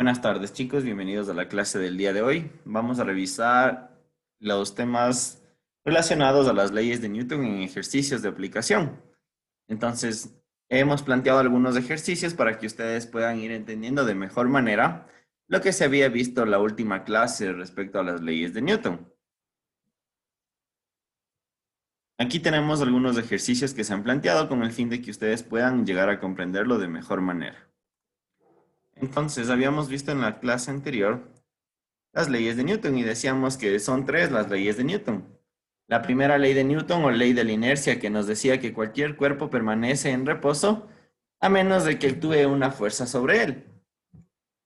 Buenas tardes, chicos, bienvenidos a la clase del día de hoy. Vamos a revisar los temas relacionados a las leyes de Newton en ejercicios de aplicación. Entonces, hemos planteado algunos ejercicios para que ustedes puedan ir entendiendo de mejor manera lo que se había visto en la última clase respecto a las leyes de Newton. Aquí tenemos algunos ejercicios que se han planteado con el fin de que ustedes puedan llegar a comprenderlo de mejor manera. Entonces, habíamos visto en la clase anterior las leyes de Newton y decíamos que son tres las leyes de Newton. La primera ley de Newton o ley de la inercia que nos decía que cualquier cuerpo permanece en reposo a menos de que actúe una fuerza sobre él.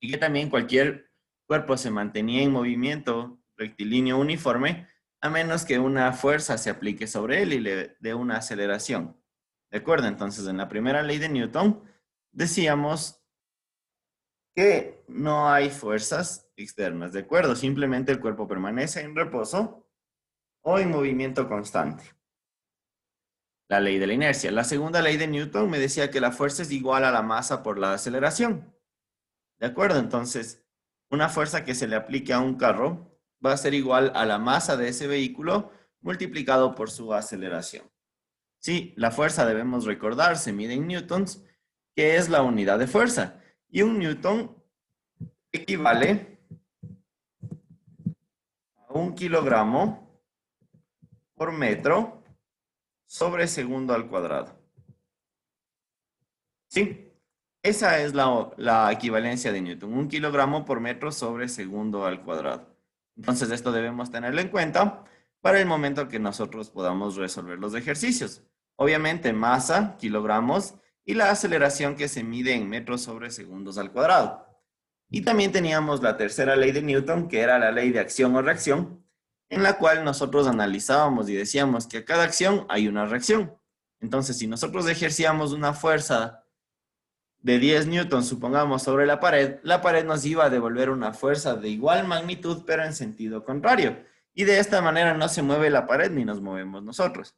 Y que también cualquier cuerpo se mantenía en movimiento rectilíneo uniforme a menos que una fuerza se aplique sobre él y le dé una aceleración. ¿De acuerdo? Entonces, en la primera ley de Newton decíamos que no hay fuerzas externas, ¿de acuerdo? Simplemente el cuerpo permanece en reposo o en movimiento constante. La ley de la inercia. La segunda ley de Newton me decía que la fuerza es igual a la masa por la aceleración. ¿De acuerdo? Entonces, una fuerza que se le aplique a un carro va a ser igual a la masa de ese vehículo multiplicado por su aceleración. Sí, la fuerza debemos recordar, se mide en newtons, que es la unidad de fuerza. Y un newton equivale a 1 kilogramo por metro sobre segundo al cuadrado. ¿Sí? Esa es la equivalencia de Newton, 1 kilogramo por metro sobre segundo al cuadrado. Entonces esto debemos tenerlo en cuenta para el momento que nosotros podamos resolver los ejercicios. Obviamente masa, kilogramos, y la aceleración que se mide en metros sobre segundos al cuadrado. Y también teníamos la tercera ley de Newton, que era la ley de acción o reacción, en la cual nosotros analizábamos y decíamos que a cada acción hay una reacción. Entonces, si nosotros ejercíamos una fuerza de 10 newtons, supongamos, sobre la pared nos iba a devolver una fuerza de igual magnitud, pero en sentido contrario. Y de esta manera no se mueve la pared ni nos movemos nosotros.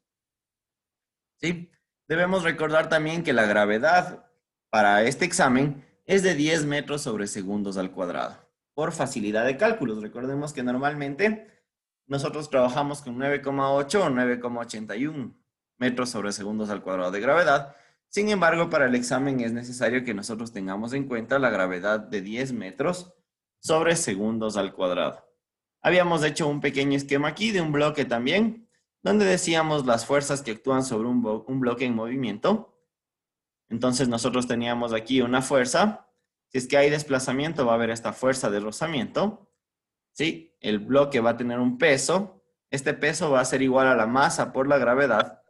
¿Sí? Debemos recordar también que la gravedad para este examen es de 10 metros sobre segundos al cuadrado. Por facilidad de cálculos, recordemos que normalmente nosotros trabajamos con 9,8 o 9,81 metros sobre segundos al cuadrado de gravedad. Sin embargo, para el examen es necesario que nosotros tengamos en cuenta la gravedad de 10 metros sobre segundos al cuadrado. Habíamos hecho un pequeño esquema aquí de un bloque también, donde decíamos las fuerzas que actúan sobre un bloque en movimiento. Entonces nosotros teníamos aquí una fuerza. Si es que hay desplazamiento, va a haber esta fuerza de rozamiento. ¿Sí? El bloque va a tener un peso. Este peso va a ser igual a la masa por la gravedad.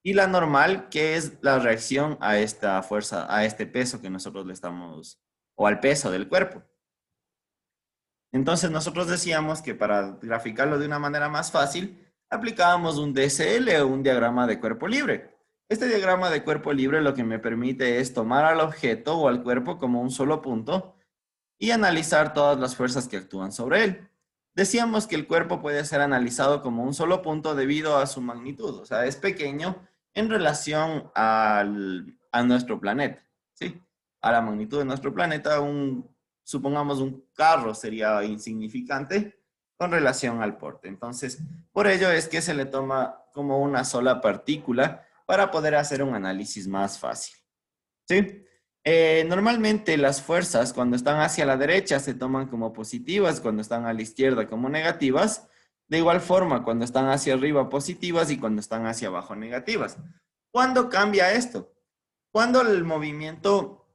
Y la normal, que es la reacción a esta fuerza, a este peso que nosotros le estamos, o al peso del cuerpo. Entonces nosotros decíamos que para graficarlo de una manera más fácil, aplicábamos un DCL o un diagrama de cuerpo libre. Este diagrama de cuerpo libre lo que me permite es tomar al objeto o al cuerpo como un solo punto y analizar todas las fuerzas que actúan sobre él. Decíamos que el cuerpo puede ser analizado como un solo punto debido a su magnitud, o sea, es pequeño en relación a nuestro planeta, ¿sí? A la magnitud de nuestro planeta, supongamos un carro sería insignificante con relación al porte. Entonces, por ello es que se le toma como una sola partícula para poder hacer un análisis más fácil, ¿sí? Normalmente las fuerzas cuando están hacia la derecha se toman como positivas, cuando están a la izquierda como negativas. De igual forma, cuando están hacia arriba positivas y cuando están hacia abajo negativas. ¿Cuándo cambia esto? Cuando el movimiento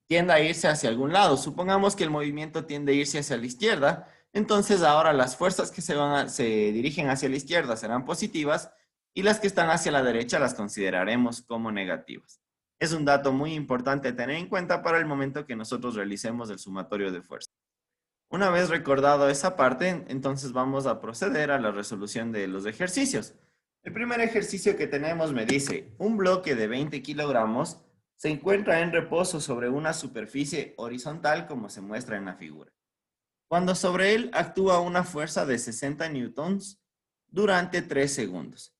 tiende a irse hacia algún lado. Supongamos que el movimiento tiende a irse hacia la izquierda, entonces ahora las fuerzas que se dirigen hacia la izquierda serán positivas y las que están hacia la derecha las consideraremos como negativas. Es un dato muy importante tener en cuenta para el momento que nosotros realicemos el sumatorio de fuerzas. Una vez recordado esa parte, entonces vamos a proceder a la resolución de los ejercicios. El primer ejercicio que tenemos me dice, un bloque de 20 kilogramos se encuentra en reposo sobre una superficie horizontal como se muestra en la figura. Cuando sobre él actúa una fuerza de 60 newtons durante 3 segundos.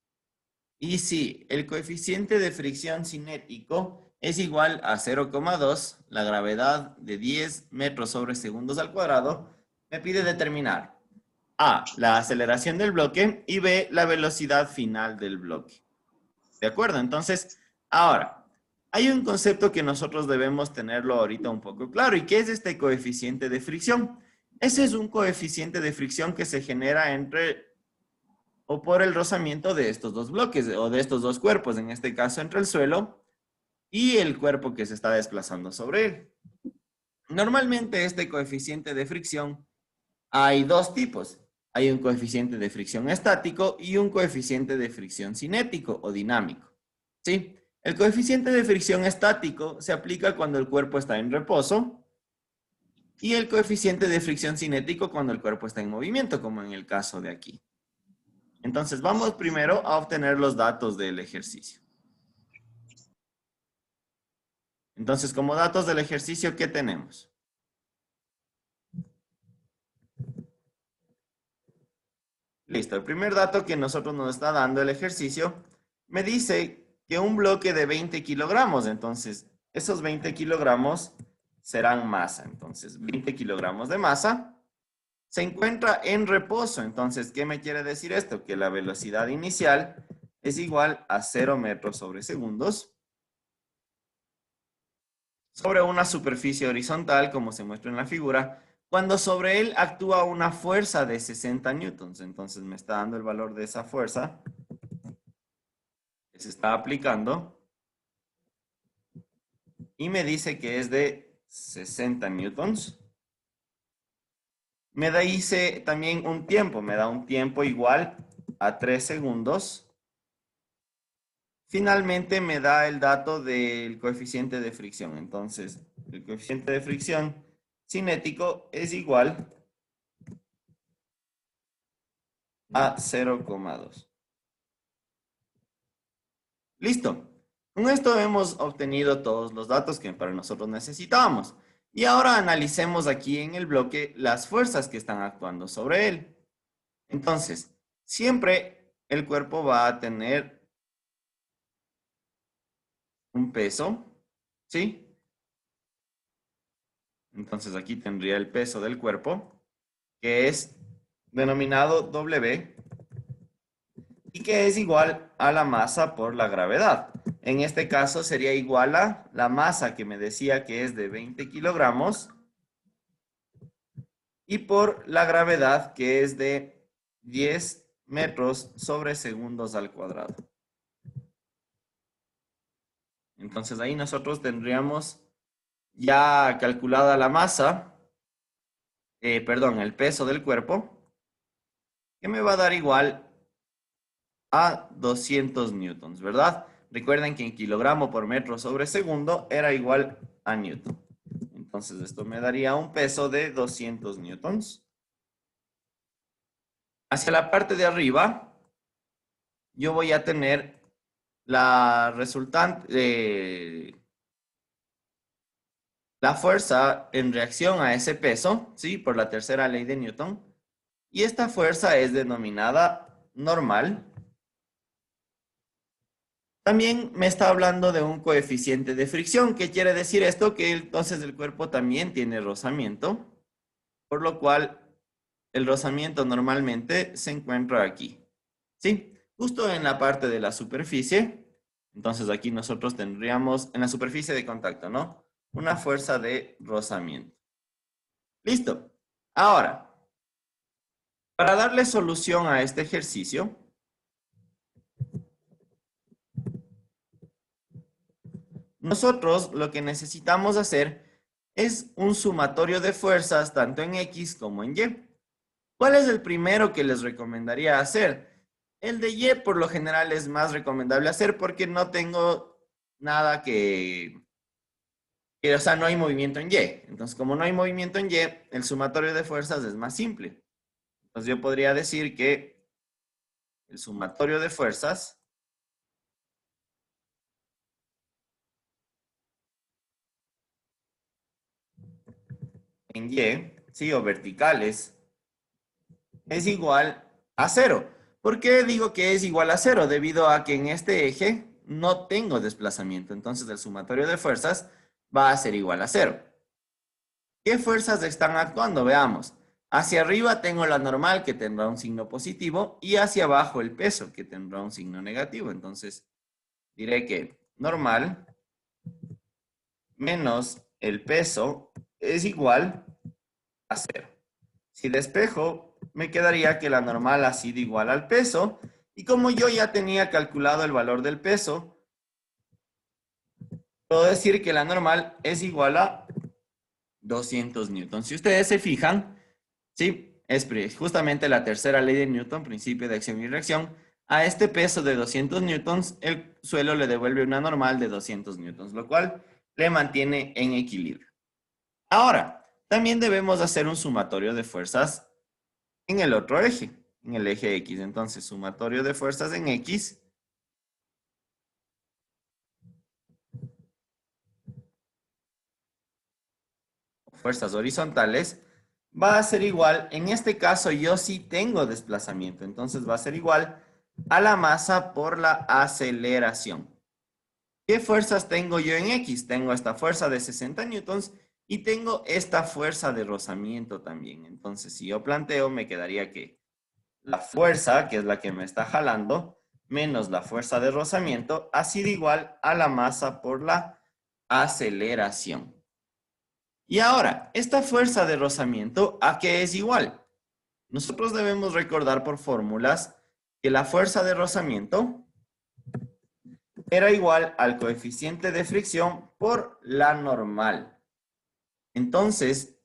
Y sí, el coeficiente de fricción cinético es igual a 0,2, la gravedad de 10 metros sobre segundos al cuadrado, me pide determinar A, la aceleración del bloque y B, la velocidad final del bloque. ¿De acuerdo? Entonces, ahora, hay un concepto que nosotros debemos tenerlo ahorita un poco claro. ¿Y qué es este coeficiente de fricción? Ese es un coeficiente de fricción que se genera entre o por el rozamiento de estos dos bloques o de estos dos cuerpos, en este caso entre el suelo y el cuerpo que se está desplazando sobre él. Normalmente este coeficiente de fricción hay dos tipos. Hay un coeficiente de fricción estático y un coeficiente de fricción cinético o dinámico. ¿Sí? El coeficiente de fricción estático se aplica cuando el cuerpo está en reposo y el coeficiente de fricción cinético cuando el cuerpo está en movimiento, como en el caso de aquí. Entonces, vamos primero a obtener los datos del ejercicio. Entonces, como datos del ejercicio, ¿qué tenemos? Listo, el primer dato que nosotros nos está dando el ejercicio me dice que un bloque de 20 kilogramos, entonces esos 20 kilogramos serán masa. Entonces, 20 kilogramos de masa se encuentra en reposo. Entonces, ¿qué me quiere decir esto? Que la velocidad inicial es igual a 0 metros sobre segundos sobre una superficie horizontal, como se muestra en la figura, cuando sobre él actúa una fuerza de 60 newtons. Entonces me está dando el valor de esa fuerza que se está aplicando y me dice que es de 60 newtons. Dice también un tiempo, me da un tiempo igual a 3 segundos. Finalmente me da el dato del coeficiente de fricción. Entonces, el coeficiente de fricción cinético es igual a 0,2. Listo. Con esto hemos obtenido todos los datos que para nosotros necesitábamos. Y ahora analicemos aquí en el bloque las fuerzas que están actuando sobre él. Entonces, siempre el cuerpo va a tener un peso, ¿sí? Entonces aquí tendría el peso del cuerpo, que es denominado W, y que es igual a la masa por la gravedad. En este caso sería igual a la masa que me decía que es de 20 kilogramos y por la gravedad que es de 10 metros sobre segundos al cuadrado. Entonces ahí nosotros tendríamos ya calculada la masa, perdón, el peso del cuerpo, que me va a dar igual a 200 newtons, ¿verdad? Recuerden que en kilogramo por metro sobre segundo era igual a newton. Entonces esto me daría un peso de 200 newtons. Hacia la parte de arriba, yo voy a tener la resultante, la fuerza en reacción a ese peso, ¿sí? Por la tercera ley de Newton. Y esta fuerza es denominada normal. También me está hablando de un coeficiente de fricción. ¿Qué quiere decir esto? Que entonces el cuerpo también tiene rozamiento, por lo cual el rozamiento normalmente se encuentra aquí, ¿sí? Justo en la parte de la superficie. Entonces aquí nosotros tendríamos en la superficie de contacto, ¿no? Una fuerza de rozamiento. Listo. Ahora, para darle solución a este ejercicio, nosotros lo que necesitamos hacer es un sumatorio de fuerzas tanto en X como en Y. ¿Cuál es el primero que les recomendaría hacer? El de Y por lo general es más recomendable hacer porque no tengo nada o sea, no hay movimiento en Y. Entonces, como no hay movimiento en Y, el sumatorio de fuerzas es más simple. Entonces, yo podría decir que el sumatorio de fuerzas en Y, ¿sí? O verticales, es igual a cero. ¿Por qué digo que es igual a cero? Debido a que en este eje no tengo desplazamiento. Entonces el sumatorio de fuerzas va a ser igual a cero. ¿Qué fuerzas están actuando? Veamos. Hacia arriba tengo la normal que tendrá un signo positivo y hacia abajo el peso que tendrá un signo negativo. Entonces diré que normal menos el peso es igual a cero. Si despejo, me quedaría que la normal ha sido igual al peso. Y como yo ya tenía calculado el valor del peso, puedo decir que la normal es igual a 200 newtons. Si ustedes se fijan, sí, es justamente la tercera ley de Newton, principio de acción y reacción. A este peso de 200 newtons, el suelo le devuelve una normal de 200 newtons, lo cual le mantiene en equilibrio. Ahora, también debemos hacer un sumatorio de fuerzas en el otro eje, en el eje X. Entonces, sumatorio de fuerzas en X fuerzas horizontales, va a ser igual, en este caso yo sí tengo desplazamiento, entonces va a ser igual a la masa por la aceleración. ¿Qué fuerzas tengo yo en X? Tengo esta fuerza de 60 newtons y tengo esta fuerza de rozamiento también. Entonces, si yo planteo, me quedaría que la fuerza, que es la que me está jalando, menos la fuerza de rozamiento, ha sido igual a la masa por la aceleración. Y ahora, esta fuerza de rozamiento, ¿a qué es igual? Nosotros debemos recordar por fórmulas que la fuerza de rozamiento era igual al coeficiente de fricción por la normal. Entonces,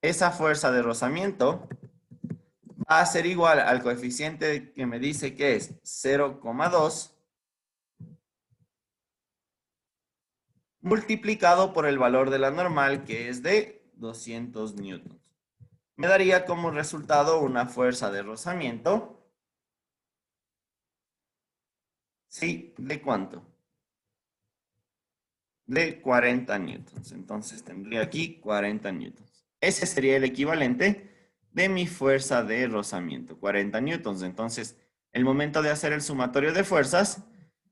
esa fuerza de rozamiento va a ser igual al coeficiente que me dice que es 0,2 multiplicado por el valor de la normal, que es de 200 newtons. Me daría como resultado una fuerza de rozamiento. Sí, ¿de cuánto? De 40 newtons. Entonces tendría aquí 40 newtons. Ese sería el equivalente de mi fuerza de rozamiento, 40 newtons. Entonces, el momento de hacer el sumatorio de fuerzas,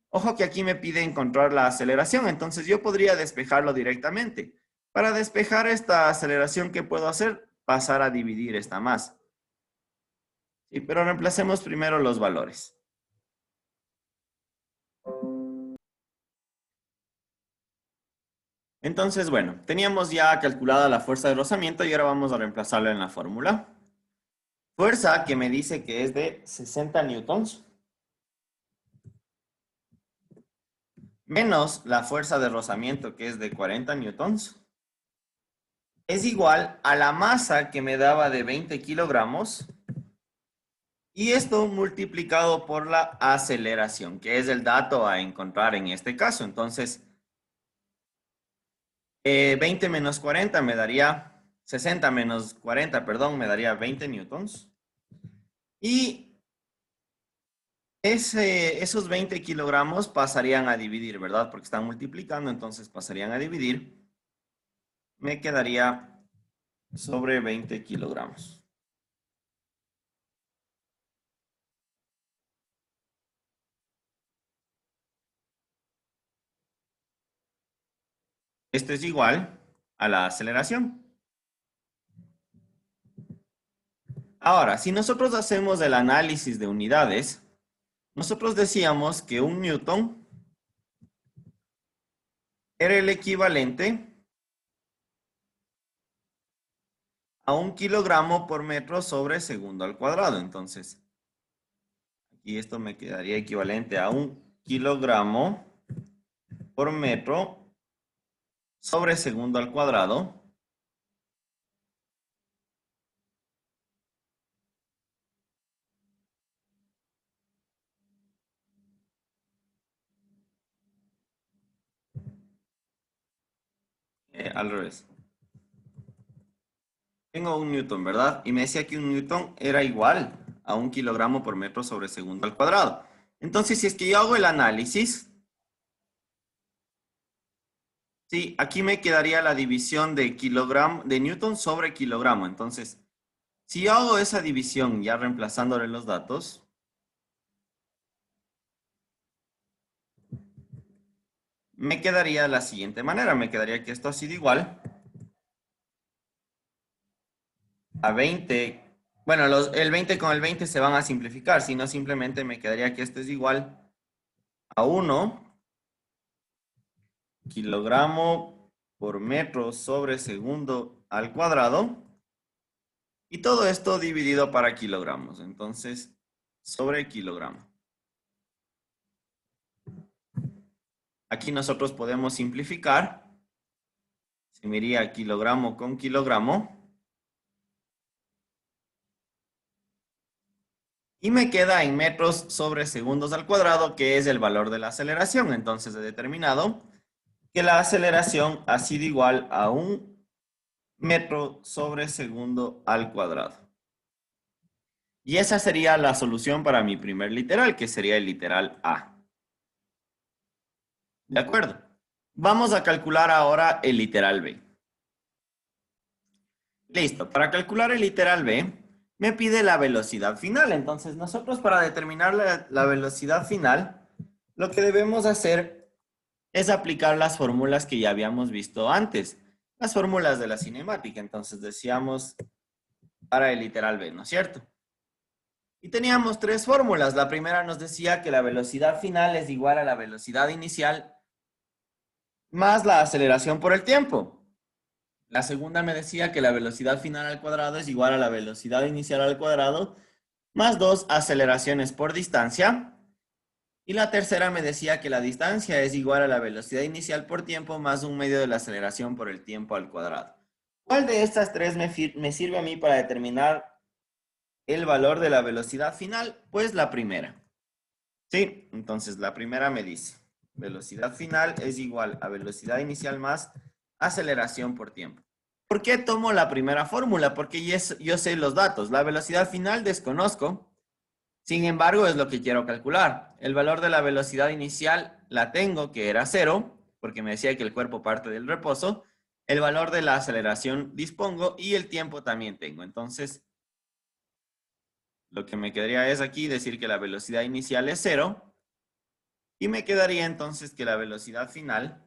ojo que aquí me pide encontrar la aceleración. Entonces, yo podría despejarlo directamente. Para despejar esta aceleración, ¿qué puedo hacer? Pasar a dividir esta masa. Sí, pero reemplacemos primero los valores. Entonces, bueno, teníamos ya calculada la fuerza de rozamiento y ahora vamos a reemplazarla en la fórmula. Fuerza que me dice que es de 60 newtons menos la fuerza de rozamiento que es de 40 newtons es igual a la masa que me daba de 20 kilogramos y esto multiplicado por la aceleración, que es el dato a encontrar en este caso. Entonces, 20 menos 40 me daría, 60 menos 40, perdón, me daría 20 newtons. Y esos 20 kilogramos pasarían a dividir, ¿verdad? Porque están multiplicando, entonces pasarían a dividir. Me quedaría sobre 20 kilogramos. Esto es igual a la aceleración. Ahora, si nosotros hacemos el análisis de unidades, nosotros decíamos que un newton era el equivalente a 1 kilogramo por metro sobre segundo al cuadrado. Entonces, aquí esto me quedaría equivalente a 1 kilogramo por metro sobre segundo al cuadrado. Al revés. Tengo un newton, ¿verdad? Y me decía que un newton era igual a 1 kilogramo por metro sobre segundo al cuadrado. Entonces, si es que yo hago el análisis, sí, aquí me quedaría la división de kilogramo, de newton sobre kilogramo. Entonces, Si yo hago esa división ya reemplazándole los datos, me quedaría de la siguiente manera. Me quedaría que esto ha sido igual a 20. Bueno, el 20 con el 20 se van a simplificar, si no simplemente me quedaría que esto es igual a 1 kilogramo por metro sobre segundo al cuadrado. Y todo esto dividido para kilogramos. Entonces, sobre kilogramo. Aquí nosotros podemos simplificar. Se me iría kilogramo con kilogramo. Y me queda en metros sobre segundos al cuadrado, que es el valor de la aceleración. Entonces he determinado que la aceleración ha sido igual a 1 metro sobre segundo al cuadrado. Y esa sería la solución para mi primer literal, que sería el literal A. ¿De acuerdo? Vamos a calcular ahora el literal B. Listo, para calcular el literal B, me pide la velocidad final. Entonces, nosotros para determinar la velocidad final, lo que debemos hacer es aplicar las fórmulas que ya habíamos visto antes. Las fórmulas de la cinemática. Entonces, decíamos para el literal B, ¿no es cierto? Y teníamos tres fórmulas. La primera nos decía que la velocidad final es igual a la velocidad inicial más la aceleración por el tiempo. La segunda me decía que la velocidad final al cuadrado es igual a la velocidad inicial al cuadrado más 2 aceleraciones por distancia. Y la tercera me decía que la distancia es igual a la velocidad inicial por tiempo más 1/2 de la aceleración por el tiempo al cuadrado. ¿Cuál de estas tres me sirve a mí para determinar el valor de la velocidad final? Pues la primera. Sí, entonces la primera me dice, velocidad final es igual a velocidad inicial más aceleración por tiempo. ¿Por qué tomo la primera fórmula? Porque yo sé los datos. La velocidad final desconozco. Sin embargo, es lo que quiero calcular. El valor de la velocidad inicial la tengo, que era 0, porque me decía que el cuerpo parte del reposo. El valor de la aceleración dispongo y el tiempo también tengo. Entonces, lo que me quedaría es aquí decir que la velocidad inicial es 0 y me quedaría entonces que la velocidad final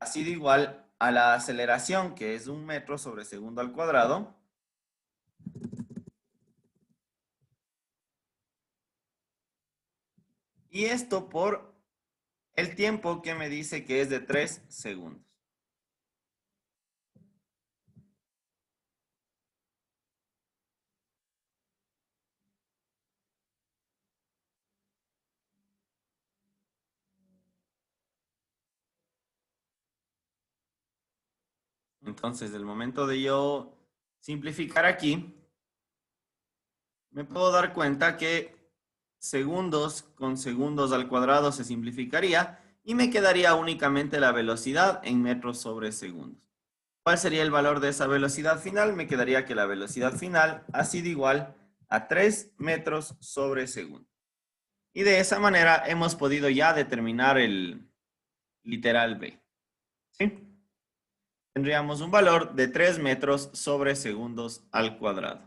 ha sido igual a la aceleración, que es 1 metro sobre segundo al cuadrado, y esto por el tiempo que me dice que es de 3 segundos. Entonces, del momento de yo simplificar aquí, me puedo dar cuenta que segundos con segundos al cuadrado se simplificaría y me quedaría únicamente la velocidad en metros sobre segundos. ¿Cuál sería el valor de esa velocidad final? Me quedaría que la velocidad final ha sido igual a 3 metros sobre segundo. Y de esa manera hemos podido ya determinar el literal B. ¿Sí? Tendríamos un valor de 3 metros sobre segundos al cuadrado.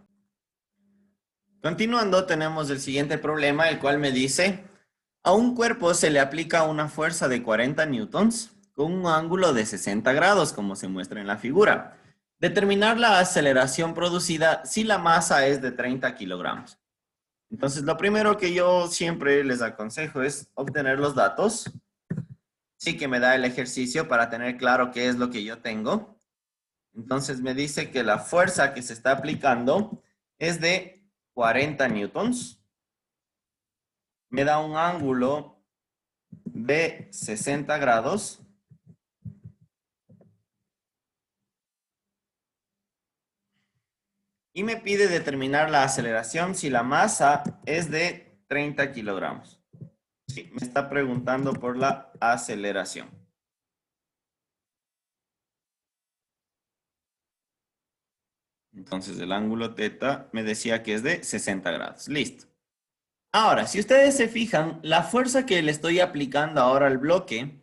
Continuando, tenemos el siguiente problema, el cual me dice, a un cuerpo se le aplica una fuerza de 40 newtons con un ángulo de 60 grados, como se muestra en la figura. Determinar la aceleración producida si la masa es de 30 kilogramos. Entonces, lo primero que yo siempre les aconsejo es obtener los datos. Sí que me da el ejercicio para tener claro qué es lo que yo tengo. Entonces, me dice que la fuerza que se está aplicando es de 40 newtons. Me da un ángulo de 60 grados. Y me pide determinar la aceleración si la masa es de 30 kilogramos. Sí, me está preguntando por la aceleración. Entonces el ángulo teta me decía que es de 60 grados. Listo. Ahora, si ustedes se fijan, la fuerza que le estoy aplicando ahora al bloque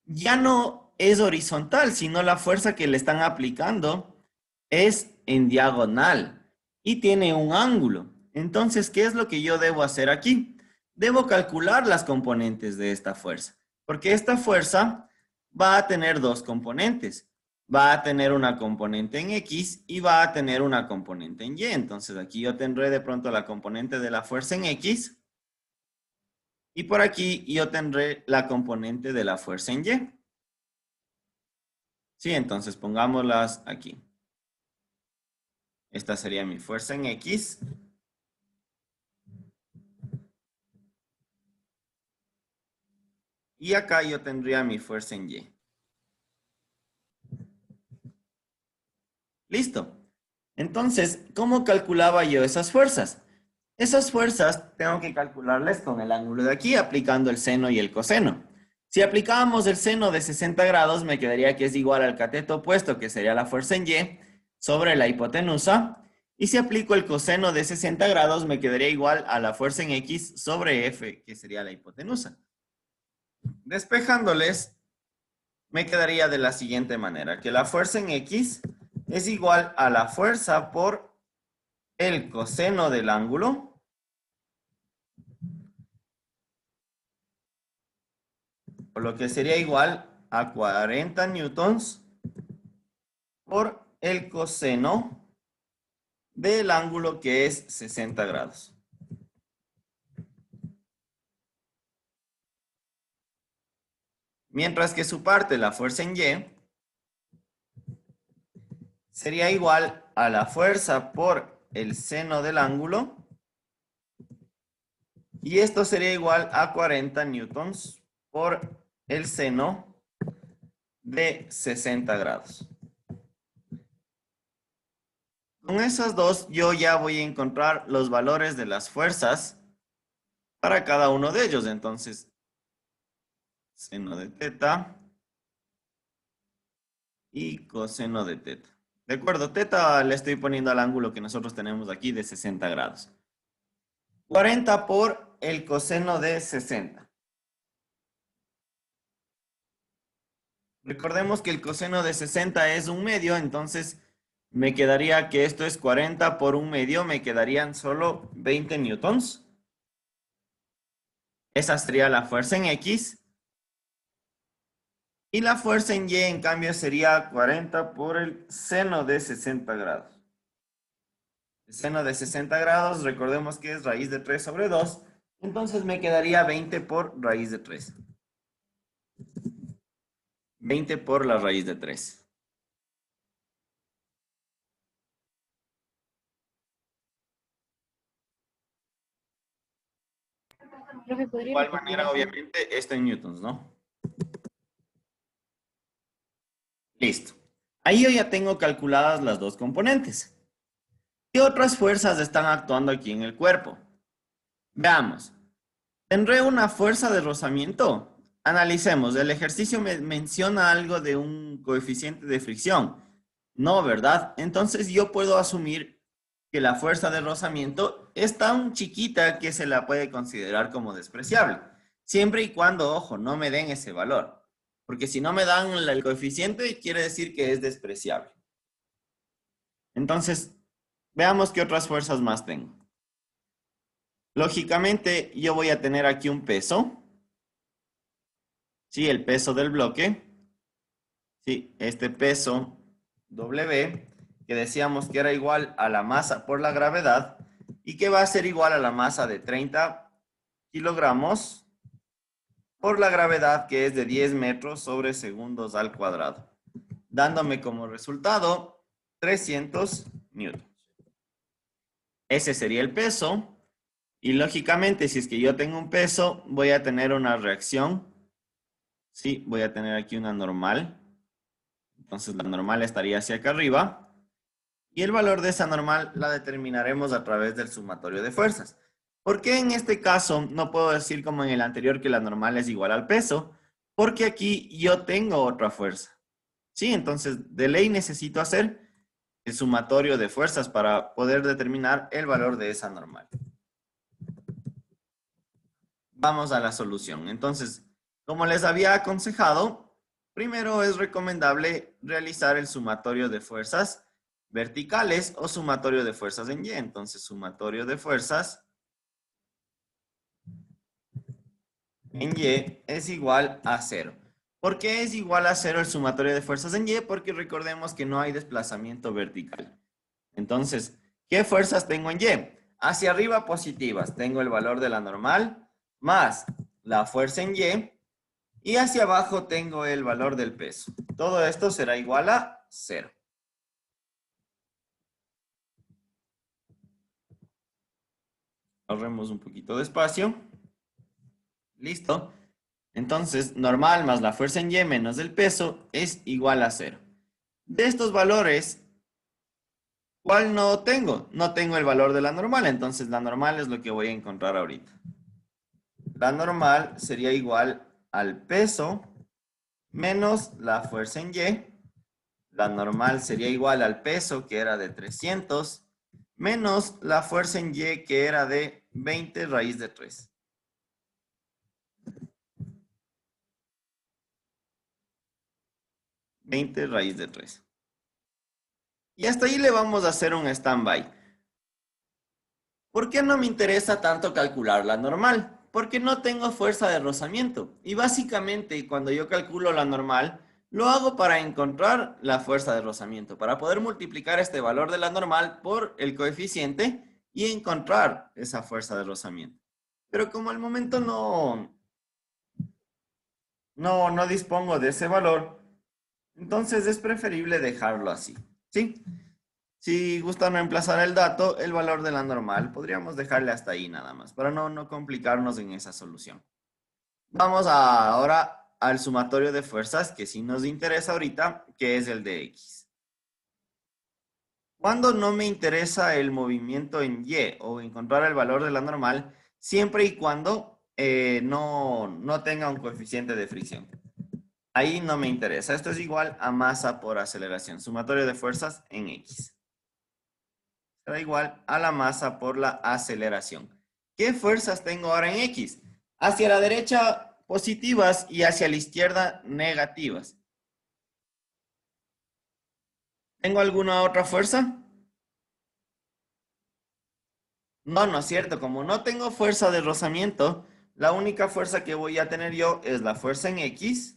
ya no es horizontal, sino la fuerza que le están aplicando es en diagonal y tiene un ángulo. Entonces, ¿qué es lo que yo debo hacer aquí? Debo calcular las componentes de esta fuerza, porque esta fuerza va a tener dos componentes. Va a tener una componente en X y va a tener una componente en Y. Entonces, aquí yo tendré de pronto la componente de la fuerza en X y por aquí yo tendré la componente de la fuerza en Y. Sí, entonces pongámoslas aquí. Esta sería mi fuerza en X. Y acá yo tendría mi fuerza en Y. Listo. Entonces, ¿cómo calculaba yo esas fuerzas? Esas fuerzas tengo que calcularles con el ángulo de aquí, aplicando el seno y el coseno. Si aplicábamos el seno de 60 grados, me quedaría que es igual al cateto opuesto, que sería la fuerza en Y, sobre la hipotenusa. Y si aplico el coseno de 60 grados, me quedaría igual a la fuerza en X sobre F, que sería la hipotenusa. Despejándoles, me quedaría de la siguiente manera, que la fuerza en X es igual a la fuerza por el coseno del ángulo por lo que sería igual a 40 newtons por el coseno del ángulo que es 60 grados. Mientras que su parte, la fuerza en Y, sería igual a la fuerza por el seno del ángulo. Y esto sería igual a 40 newtons por el seno de 60 grados. Con esas dos, yo ya voy a encontrar los valores de las fuerzas para cada uno de ellos. Entonces, seno de teta y coseno de teta. De acuerdo, teta le estoy poniendo al ángulo que nosotros tenemos aquí de 60 grados. 40 por el coseno de 60. Recordemos que el coseno de 60 es un medio, entonces me quedaría que esto es 40 por un medio, me quedarían solo 20 newtons. Esa sería la fuerza en X. Y la fuerza en Y, en cambio, sería 40 por el seno de 60 grados. El seno de 60 grados, recordemos que es raíz de 3 sobre 2. Entonces me quedaría 20 por raíz de 3. 20 por la raíz de 3. Profe, De ¿podría igual repetir manera, eso? obviamente, esto en newtons, ¿no? Listo. Ahí yo ya tengo calculadas las dos componentes. ¿Qué otras fuerzas están actuando aquí en el cuerpo? Veamos. ¿Tendré una fuerza de rozamiento? Analicemos. El ejercicio me menciona algo de un coeficiente de fricción. No, ¿verdad? Entonces yo puedo asumir que la fuerza de rozamiento es tan chiquita que se la puede considerar como despreciable. Siempre y cuando, ojo, no me den ese valor. Porque si no me dan el coeficiente, quiere decir que es despreciable. Entonces, veamos qué otras fuerzas más tengo. Lógicamente, yo voy a tener aquí un peso. Sí, el peso del bloque. Sí, este peso W, que decíamos que era igual a la masa por la gravedad y que va a ser igual a la masa de 30 kilogramos por la gravedad que es de 10 metros sobre segundos al cuadrado, dándome como resultado 300 newtons. Ese sería el peso y lógicamente si es que yo tengo un peso voy a tener una reacción. Sí, voy a tener aquí una normal. Entonces la normal estaría hacia acá arriba. Y el valor de esa normal la determinaremos a través del sumatorio de fuerzas. ¿Por qué en este caso no puedo decir como en el anterior que la normal es igual al peso? Porque aquí yo tengo otra fuerza. Sí, entonces de ley necesito hacer el sumatorio de fuerzas para poder determinar el valor de esa normal. Vamos a la solución. Entonces, como les había aconsejado, primero es recomendable realizar el sumatorio de fuerzas verticales o sumatorio de fuerzas en Y. Entonces, sumatorio de fuerzas en Y es igual a 0. ¿Por qué es igual a 0 el sumatorio de fuerzas en Y? Porque recordemos que no hay desplazamiento vertical. Entonces, ¿qué fuerzas tengo en Y? Hacia arriba positivas, tengo el valor de la normal más la fuerza en Y, y hacia abajo tengo el valor del peso. Todo esto será igual a 0. Ahorremos un poquito de espacio. Listo. Entonces, normal más la fuerza en Y menos el peso es igual a 0. De estos valores, ¿cuál no tengo? No tengo el valor de la normal, entonces la normal es lo que voy a encontrar ahorita. La normal sería igual al peso menos la fuerza en Y. La normal sería igual al peso, que era de 300, menos la fuerza en Y, que era de 20 raíz de 3. 20 raíz de 3. Y hasta ahí le vamos a hacer un stand-by. ¿Por qué no me interesa tanto calcular la normal? Porque no tengo fuerza de rozamiento. Y básicamente cuando yo calculo la normal, lo hago para encontrar la fuerza de rozamiento, para poder multiplicar este valor de la normal por el coeficiente y encontrar esa fuerza de rozamiento. Pero como al momento no dispongo de ese valor, entonces es preferible dejarlo así. ¿Sí? Si gustan reemplazar el dato, el valor de la normal, podríamos dejarle hasta ahí nada más, para no complicarnos en esa solución. Vamos ahora al sumatorio de fuerzas, que sí nos interesa ahorita, que es el de X. Cuando no me interesa el movimiento en Y o encontrar el valor de la normal, siempre y cuando no tenga un coeficiente de fricción. Ahí no me interesa. Esto es igual a masa por aceleración. Sumatorio de fuerzas en X. Será igual a la masa por la aceleración. ¿Qué fuerzas tengo ahora en X? Hacia la derecha positivas y hacia la izquierda negativas. ¿Tengo alguna otra fuerza? No, no es cierto. Como no tengo fuerza de rozamiento, la única fuerza que voy a tener yo es la fuerza en X,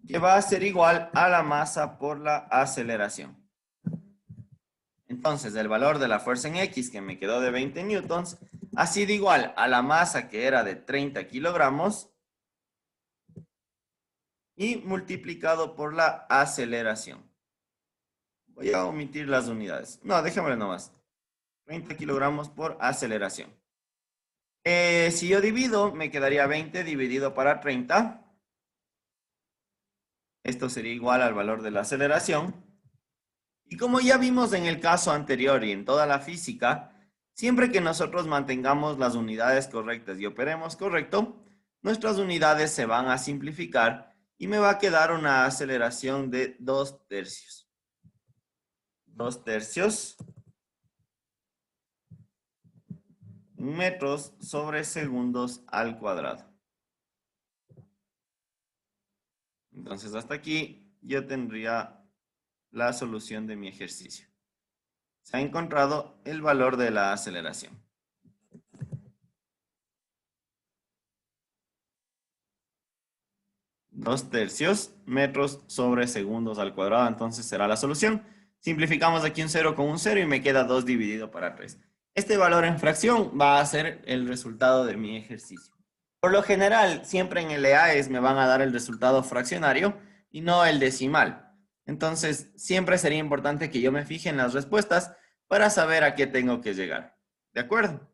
que va a ser igual a la masa por la aceleración. Entonces, el valor de la fuerza en X, que me quedó de 20 newtons, ha sido igual a la masa, que era de 30 kilogramos, y multiplicado por la aceleración. Voy a omitir las unidades. No, déjamelo nomás. 30 kilogramos por aceleración. Si yo divido, me quedaría 20 dividido para 30. Esto sería igual al valor de la aceleración. Y como ya vimos en el caso anterior y en toda la física, siempre que nosotros mantengamos las unidades correctas y operemos correcto, nuestras unidades se van a simplificar y me va a quedar una aceleración de 2 tercios. 2 tercios metros sobre segundos al cuadrado. Entonces, hasta aquí yo tendría la solución de mi ejercicio. Se ha encontrado el valor de la aceleración. 2 tercios metros sobre segundos al cuadrado, entonces será la solución. Simplificamos aquí un 0 con un 0 y me queda 2 dividido para 3. Este valor en fracción va a ser el resultado de mi ejercicio. Por lo general, siempre en el EAES me van a dar el resultado fraccionario y no el decimal. Entonces, siempre sería importante que yo me fije en las respuestas para saber a qué tengo que llegar. ¿De acuerdo?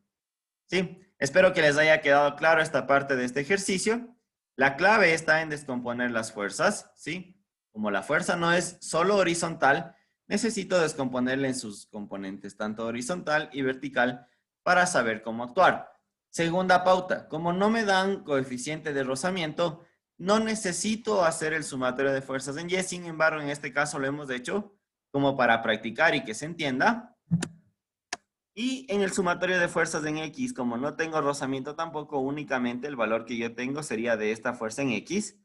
Sí, espero que les haya quedado claro esta parte de este ejercicio. La clave está en descomponer las fuerzas, ¿sí? Como la fuerza no es solo horizontal, necesito descomponerla en sus componentes, tanto horizontal y vertical, para saber cómo actuar. Segunda pauta, como no me dan coeficiente de rozamiento, no necesito hacer el sumatorio de fuerzas en Y, sin embargo, en este caso lo hemos hecho como para practicar y que se entienda. Y en el sumatorio de fuerzas en X, como no tengo rozamiento tampoco, únicamente el valor que yo tengo sería de esta fuerza en X,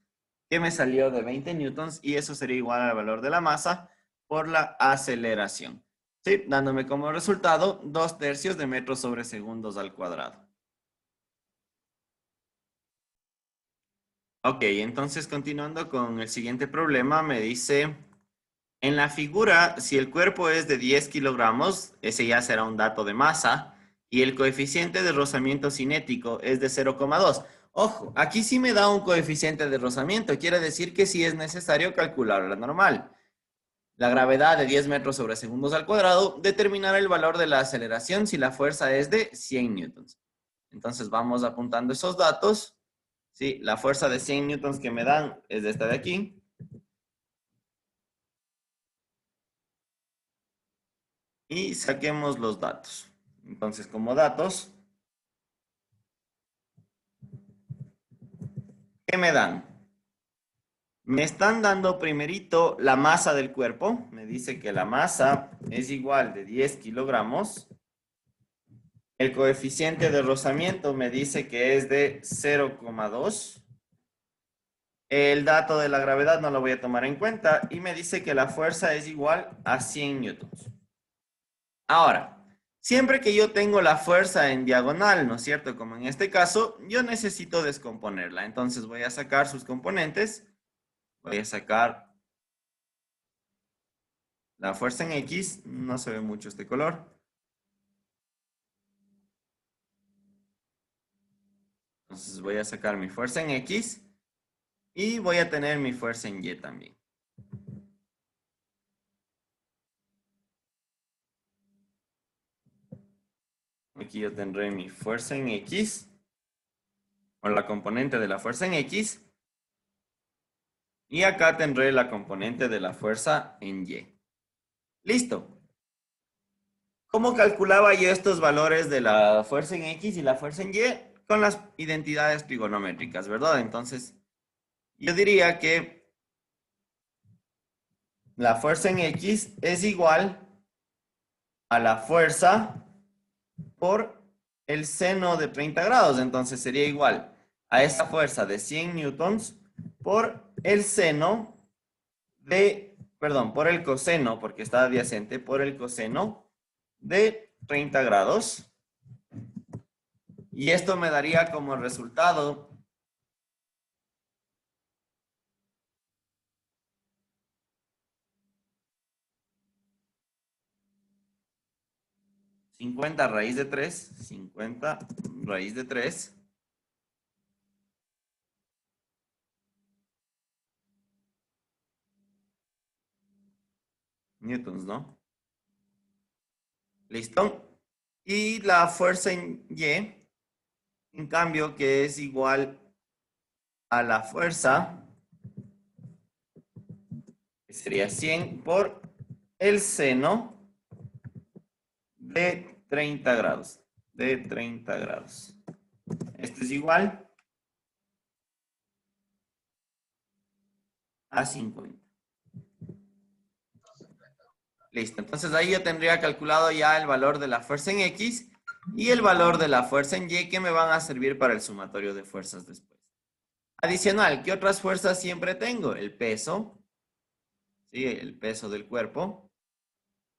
que me salió de 20 newtons, y eso sería igual al valor de la masa por la aceleración. ¿Sí? Dándome como resultado 2/3 de metros sobre segundos al cuadrado. Ok, entonces continuando con el siguiente problema, me dice, en la figura, si el cuerpo es de 10 kilogramos, ese ya será un dato de masa, y el coeficiente de rozamiento cinético es de 0,2. Ojo, aquí sí me da un coeficiente de rozamiento, quiere decir que sí es necesario calcular la normal. La gravedad de 10 metros sobre segundos al cuadrado determinará el valor de la aceleración si la fuerza es de 100 newtons. Entonces vamos apuntando esos datos. Sí, la fuerza de 100 newtons que me dan es de esta de aquí. Y saquemos los datos. Entonces, como datos, ¿qué me dan? Me están dando primerito la masa del cuerpo. Me dice que la masa es igual de 10 kilogramos. El coeficiente de rozamiento me dice que es de 0,2. El dato de la gravedad no lo voy a tomar en cuenta y me dice que la fuerza es igual a 100 newtons. Ahora, siempre que yo tengo la fuerza en diagonal, ¿no es cierto? Como en este caso, yo necesito descomponerla. Entonces voy a sacar sus componentes. Voy a sacar la fuerza en X. No se ve mucho este color. Entonces voy a sacar mi fuerza en X y voy a tener mi fuerza en Y también. Aquí yo tendré mi fuerza en X, o la componente de la fuerza en X, y acá tendré la componente de la fuerza en Y. Listo. ¿Cómo calculaba yo estos valores de la fuerza en X y la fuerza en Y? Con las identidades trigonométricas, ¿verdad? Entonces, yo diría que la fuerza en X es igual a la fuerza por el seno de 30 grados. Entonces sería igual a esa fuerza de 100 newtons por el seno de, perdón, por el coseno, porque está adyacente, por el coseno de 30 grados. Y esto me daría como resultado 50 raíz de 3, 50 raíz de 3 newtons, ¿no? Listo. Y la fuerza en Y, en cambio, que es igual a la fuerza, que sería 100 por el seno de 30 grados. De 30 grados. Esto es igual a 50. Listo. Entonces ahí yo tendría calculado ya el valor de la fuerza en X y el valor de la fuerza en Y que me van a servir para el sumatorio de fuerzas después. Adicional, ¿qué otras fuerzas siempre tengo? El peso, ¿sí? El peso del cuerpo.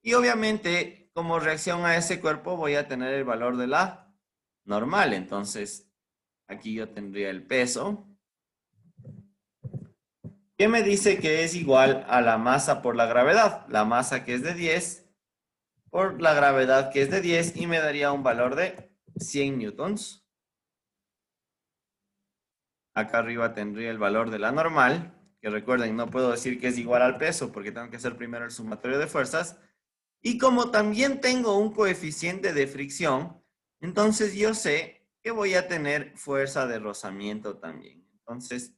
Y obviamente, como reacción a ese cuerpo, voy a tener el valor de la normal. Entonces, aquí yo tendría el peso, que me dice que es igual a la masa por la gravedad. La masa que es de 10 por la gravedad que es de 10 y me daría un valor de 100 newtons. Acá arriba tendría el valor de la normal, que recuerden, no puedo decir que es igual al peso porque tengo que hacer primero el sumatorio de fuerzas. Y como también tengo un coeficiente de fricción, entonces yo sé que voy a tener fuerza de rozamiento también. Entonces,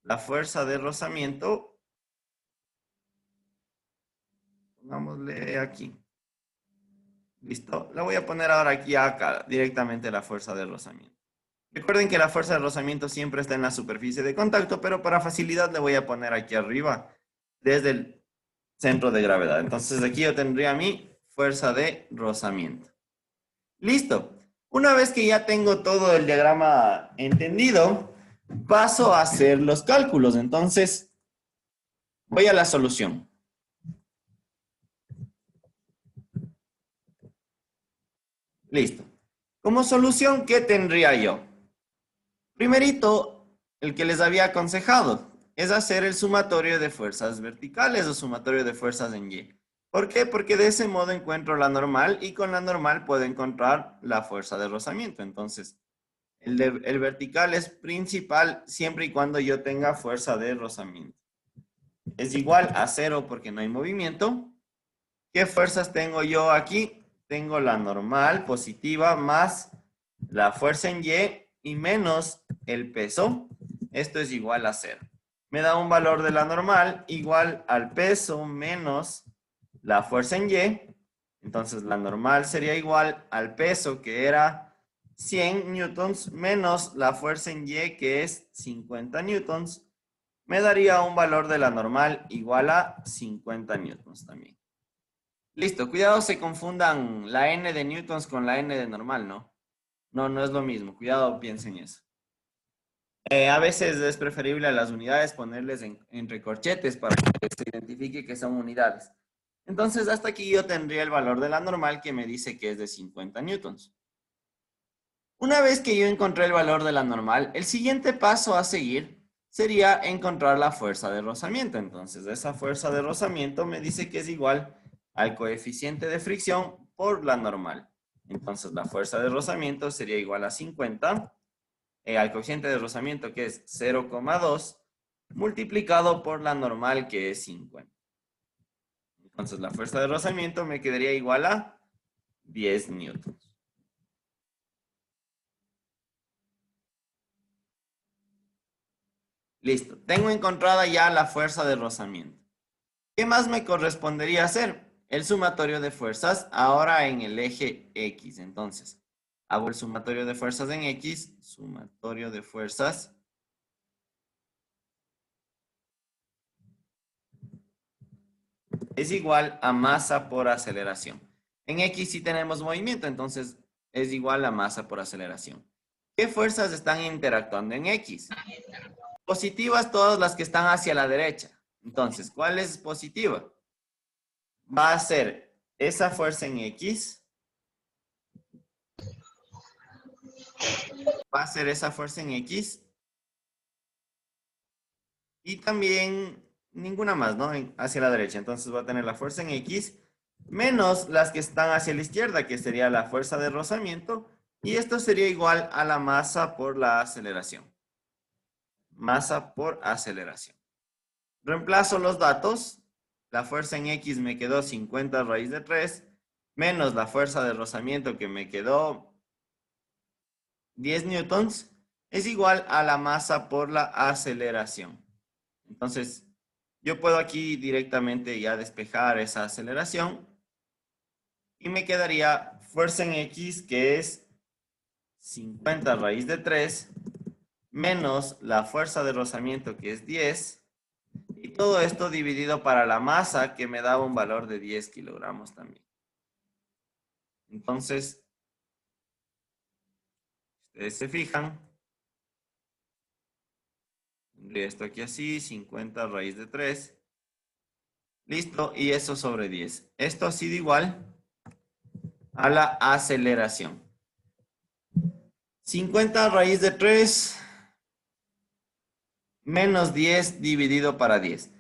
la fuerza de rozamiento, pongámosle aquí. Listo. La voy a poner ahora aquí acá, directamente la fuerza de rozamiento. Recuerden que la fuerza de rozamiento siempre está en la superficie de contacto, pero para facilidad le voy a poner aquí arriba, desde el centro de gravedad. Entonces aquí yo tendría mi fuerza de rozamiento. Listo. Una vez que ya tengo todo el diagrama entendido, paso a hacer los cálculos. Entonces, voy a la solución. Listo. Como solución, ¿qué tendría yo? Primerito, el que les había aconsejado es hacer el sumatorio de fuerzas verticales o sumatorio de fuerzas en Y. ¿Por qué? Porque de ese modo encuentro la normal y con la normal puedo encontrar la fuerza de rozamiento. Entonces, el vertical es principal siempre y cuando yo tenga fuerza de rozamiento. Es igual a cero porque no hay movimiento. ¿Qué fuerzas tengo yo aquí? Tengo la normal positiva más la fuerza en Y menos el peso. Esto es igual a cero. Me da un valor de la normal igual al peso menos la fuerza en Y. Entonces la normal sería igual al peso que era 100 newtons menos la fuerza en Y que es 50 newtons. Me daría un valor de la normal igual a 50 newtons también. Listo, cuidado se confundan la n de newtons con la n de normal, ¿no? No, no es lo mismo. Cuidado, piensen eso. A veces es preferible a las unidades ponerles en recorchetes para que se identifique que son unidades. Entonces, hasta aquí yo tendría el valor de la normal que me dice que es de 50 newtons. Una vez que yo encontré el valor de la normal, el siguiente paso a seguir sería encontrar la fuerza de rozamiento. Entonces, esa fuerza de rozamiento me dice que es igual al coeficiente de fricción por la normal. Entonces, la fuerza de rozamiento sería igual a 50, al coeficiente de rozamiento que es 0,2, multiplicado por la normal que es 50. Entonces, la fuerza de rozamiento me quedaría igual a 10 newtons. Listo, tengo encontrada ya la fuerza de rozamiento. ¿Qué más me correspondería hacer? El sumatorio de fuerzas ahora en el eje X. Entonces, hago el sumatorio de fuerzas en X, sumatorio de fuerzas. Es igual a masa por aceleración. En X sí tenemos movimiento, entonces es igual a masa por aceleración. ¿Qué fuerzas están interactuando en X? Positivas todas las que están hacia la derecha. Entonces, ¿cuál es positiva? Va a ser esa fuerza en X. Va a ser esa fuerza en X. Y también ninguna más, ¿no? Hacia la derecha. Entonces va a tener la fuerza en X menos las que están hacia la izquierda, que sería la fuerza de rozamiento. Y esto sería igual a la masa por la aceleración. Masa por aceleración. Reemplazo los datos. La fuerza en X me quedó 50 raíz de 3, menos la fuerza de rozamiento que me quedó 10 newtons, es igual a la masa por la aceleración. Entonces, yo puedo aquí directamente ya despejar esa aceleración y me quedaría fuerza en X que es 50 raíz de 3 menos la fuerza de rozamiento que es 10 y todo esto dividido para la masa que me daba un valor de 10 kilogramos también. Entonces, ustedes se fijan, tendría esto aquí así, 50 raíz de 3. Listo, y eso sobre 10. Esto ha sido igual a la aceleración. 50 raíz de 3 menos 10 dividido para 10.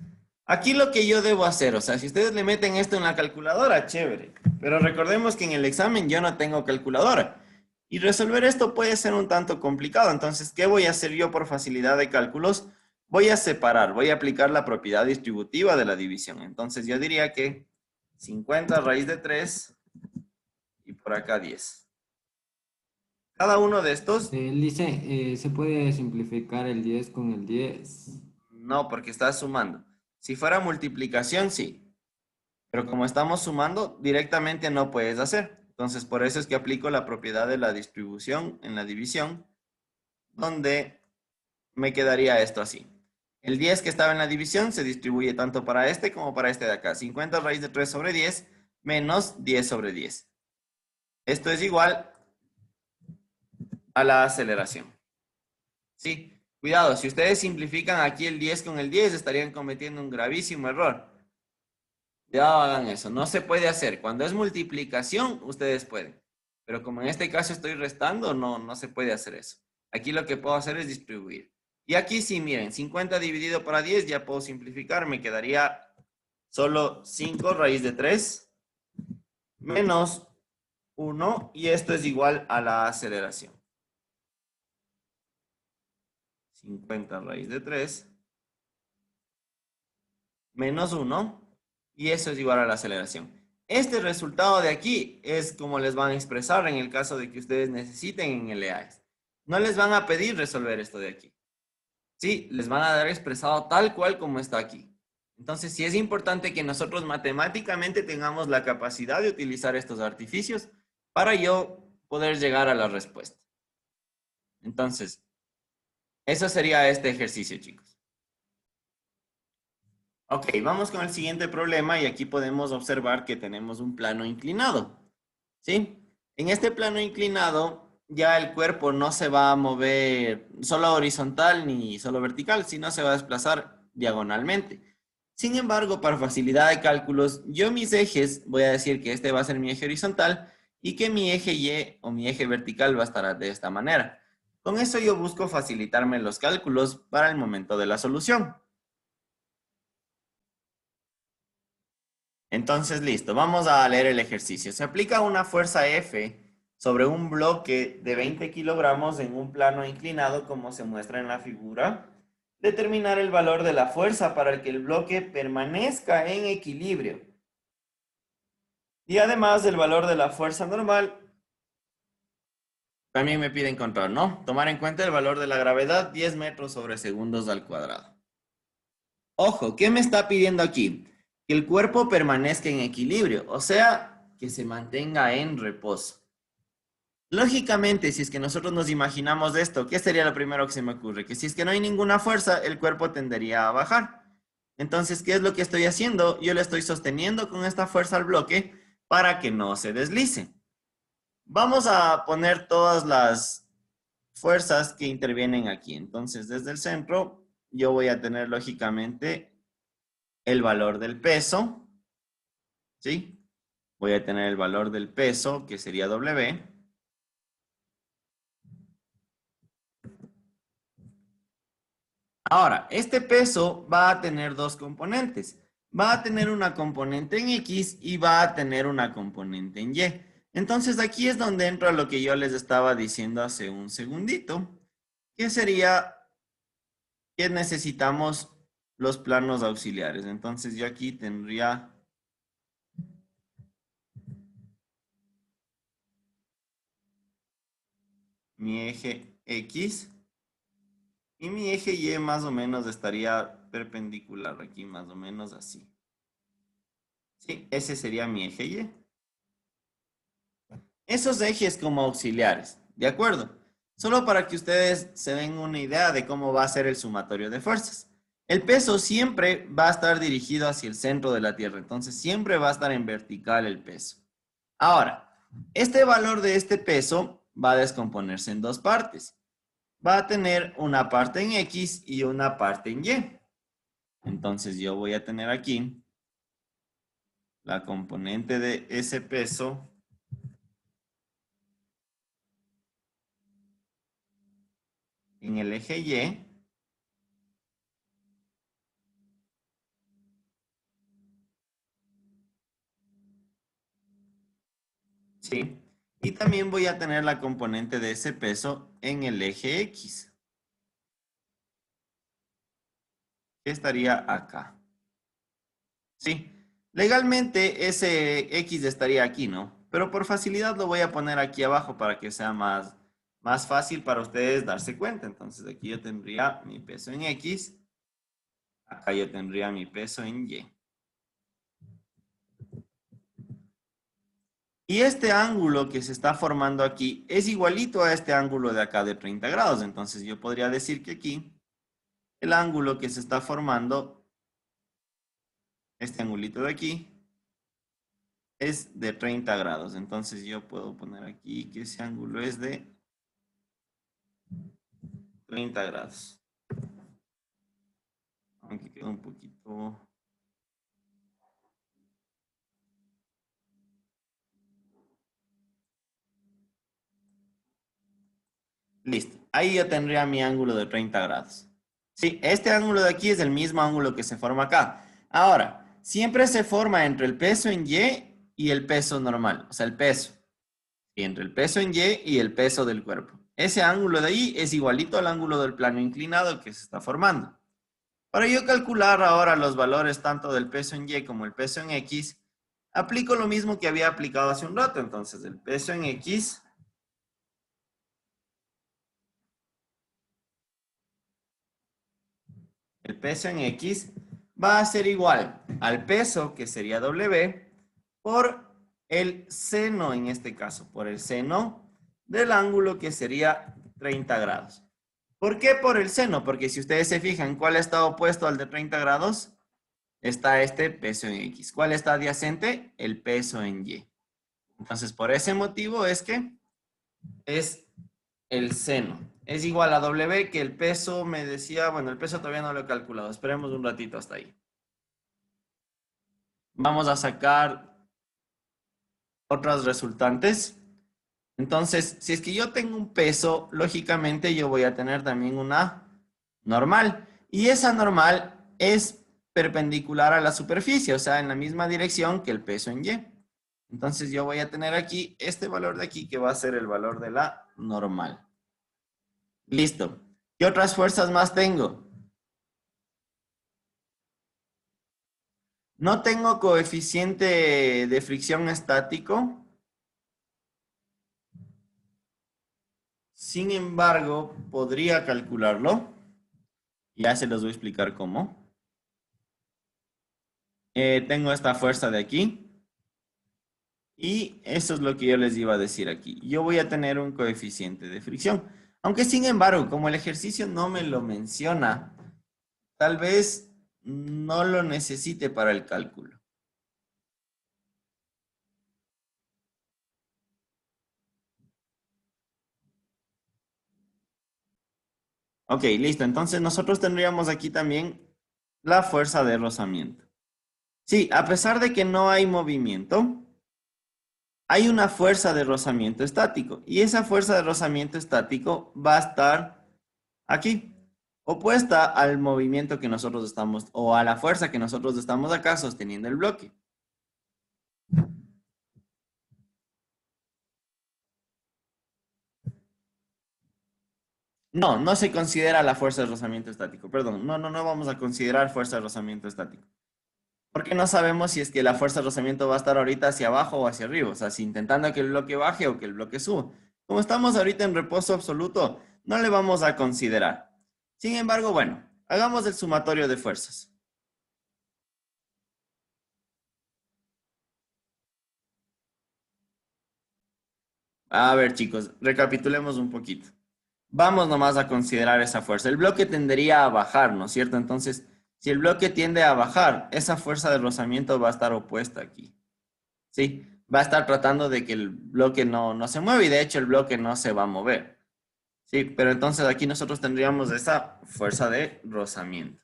Aquí lo que yo debo hacer, o sea, si ustedes le meten esto en la calculadora, chévere. Pero recordemos que en el examen yo no tengo calculadora. Y resolver esto puede ser un tanto complicado. Entonces, ¿qué voy a hacer yo por facilidad de cálculos? Voy a separar, voy a aplicar la propiedad distributiva de la división. Entonces, yo diría que 50 raíz de 3 y por acá 10. Cada uno de estos, Lice, ¿se puede simplificar el 10 con el 10? no, porque está sumando. Si fuera multiplicación, sí. Pero como estamos sumando, directamente no puedes hacer. Entonces, por eso es que aplico la propiedad de la distribución en la división, donde me quedaría esto así. El 10 que estaba en la división se distribuye tanto para este como para este de acá. 50 raíz de 3 sobre 10 menos 10 sobre 10. Esto es igual a la aceleración. Sí, cuidado, si ustedes simplifican aquí el 10 con el 10, estarían cometiendo un gravísimo error. Ya hagan eso, no se puede hacer. Cuando es multiplicación, ustedes pueden. Pero como en este caso estoy restando, no se puede hacer eso. Aquí lo que puedo hacer es distribuir. Y aquí sí, miren, 50 dividido para 10, ya puedo simplificar. Me quedaría solo 5 raíz de 3 menos 1. Y esto es igual a la aceleración. 50 raíz de 3 menos 1. Y eso es igual a la aceleración. Este resultado de aquí es como les van a expresar en el caso de que ustedes necesiten en el EAES. No les van a pedir resolver esto de aquí. Sí, les van a dar expresado tal cual como está aquí. Entonces, sí es importante que nosotros matemáticamente tengamos la capacidad de utilizar estos artificios para yo poder llegar a la respuesta. Entonces, eso sería este ejercicio, chicos. Ok, vamos con el siguiente problema y aquí podemos observar que tenemos un plano inclinado. ¿Sí? En este plano inclinado, ya el cuerpo no se va a mover solo horizontal ni solo vertical, sino se va a desplazar diagonalmente. Sin embargo, para facilidad de cálculos, yo mis ejes, voy a decir que este va a ser mi eje horizontal y que mi eje Y o mi eje vertical va a estar de esta manera. Con eso yo busco facilitarme los cálculos para el momento de la solución. Entonces, listo, vamos a leer el ejercicio. Se aplica una fuerza F sobre un bloque de 20 kilogramos en un plano inclinado, como se muestra en la figura. Determinar el valor de la fuerza para que el bloque permanezca en equilibrio. Y además el valor de la fuerza normal. También me piden encontrar, ¿no? Tomar en cuenta el valor de la gravedad, 10 metros sobre segundos al cuadrado. Ojo, ¿qué me está pidiendo aquí? Que el cuerpo permanezca en equilibrio, o sea, que se mantenga en reposo. Lógicamente, si es que nosotros nos imaginamos esto, ¿qué sería lo primero que se me ocurre? Que si es que no hay ninguna fuerza, el cuerpo tendería a bajar. Entonces, ¿qué es lo que estoy haciendo? Yo le estoy sosteniendo con esta fuerza al bloque para que no se deslice. Vamos a poner todas las fuerzas que intervienen aquí. Entonces, desde el centro, yo voy a tener lógicamente el valor del peso, ¿sí? Voy a tener el valor del peso, que sería W. Ahora, este peso va a tener dos componentes. Va a tener una componente en X y va a tener una componente en Y. Entonces, aquí es donde entra lo que yo les estaba diciendo hace un segundito, que sería que necesitamos los planos auxiliares. Entonces, yo aquí tendría mi eje X y mi eje Y más o menos estaría perpendicular aquí, más o menos así. Sí, ese sería mi eje Y. Esos ejes como auxiliares, ¿de acuerdo? Solo para que ustedes se den una idea de cómo va a ser el sumatorio de fuerzas. El peso siempre va a estar dirigido hacia el centro de la Tierra, entonces siempre va a estar en vertical el peso. Ahora, este valor de este peso va a descomponerse en dos partes. Va a tener una parte en X y una parte en Y. Entonces yo voy a tener aquí la componente de ese peso en el eje Y. Sí. Y también voy a tener la componente de ese peso en el eje X, que estaría acá. Sí. Legalmente ese X estaría aquí, ¿no? Pero por facilidad lo voy a poner aquí abajo para que sea más fácil para ustedes darse cuenta. Entonces aquí yo tendría mi peso en X, acá yo tendría mi peso en Y. Y este ángulo que se está formando aquí es igualito a este ángulo de acá de 30 grados. Entonces yo podría decir que aquí el ángulo que se está formando, este angulito de aquí, es de 30 grados. Entonces yo puedo poner aquí que ese ángulo es de 30 grados. Aunque queda un poquito... Listo. Ahí yo tendría mi ángulo de 30 grados. Sí, este ángulo de aquí es el mismo ángulo que se forma acá. Ahora, siempre se forma entre el peso en Y y el peso normal, o sea, el peso. Y entre el peso en Y y el peso del cuerpo. Ese ángulo de ahí es igualito al ángulo del plano inclinado que se está formando. Para yo calcular ahora los valores tanto del peso en Y como el peso en X, aplico lo mismo que había aplicado hace un rato. Entonces, el peso en X va a ser igual al peso, que sería W, por el seno en este caso, por el seno del ángulo que sería 30 grados. ¿Por qué por el seno? Porque si ustedes se fijan, ¿cuál está opuesto al de 30 grados? Está este peso en X. ¿Cuál está adyacente? El peso en Y. Entonces, por ese motivo es que es el seno. Es igual a W, que el peso me decía, bueno, el peso todavía no lo he calculado. Esperemos un ratito hasta ahí. Vamos a sacar otras resultantes. Entonces, si es que yo tengo un peso, lógicamente yo voy a tener también una normal. Y esa normal es perpendicular a la superficie, o sea, en la misma dirección que el peso en Y. Entonces yo voy a tener aquí este valor de aquí que va a ser el valor de la normal. Listo. ¿Qué otras fuerzas más tengo? No tengo coeficiente de fricción estático. Sin embargo, podría calcularlo. Ya se los voy a explicar cómo. Tengo esta fuerza de aquí. Y eso es lo que yo les iba a decir aquí. Yo voy a tener un coeficiente de fricción. Aunque sin embargo, como el ejercicio no me lo menciona, tal vez no lo necesite para el cálculo. Ok, listo. Entonces nosotros tendríamos aquí también la fuerza de rozamiento. Sí, a pesar de que no hay movimiento, hay una fuerza de rozamiento estático. Y esa fuerza de rozamiento estático va a estar aquí, opuesta al movimiento que nosotros estamos, o a la fuerza que nosotros estamos acá sosteniendo el bloque. No, no se considera la fuerza de rozamiento estático. Perdón, no vamos a considerar fuerza de rozamiento estático. Porque no sabemos si es que la fuerza de rozamiento va a estar ahorita hacia abajo o hacia arriba. O sea, si intentando que el bloque baje o que el bloque suba. Como estamos ahorita en reposo absoluto, no le vamos a considerar. Sin embargo, bueno, hagamos el sumatorio de fuerzas. A ver, chicos, recapitulemos un poquito. Vamos nomás a considerar esa fuerza. El bloque tendería a bajar, ¿no es cierto? Entonces, si el bloque tiende a bajar, esa fuerza de rozamiento va a estar opuesta aquí. ¿Sí? Va a estar tratando de que el bloque no se mueva y de hecho el bloque no se va a mover. ¿Sí? Pero entonces aquí nosotros tendríamos esa fuerza de rozamiento.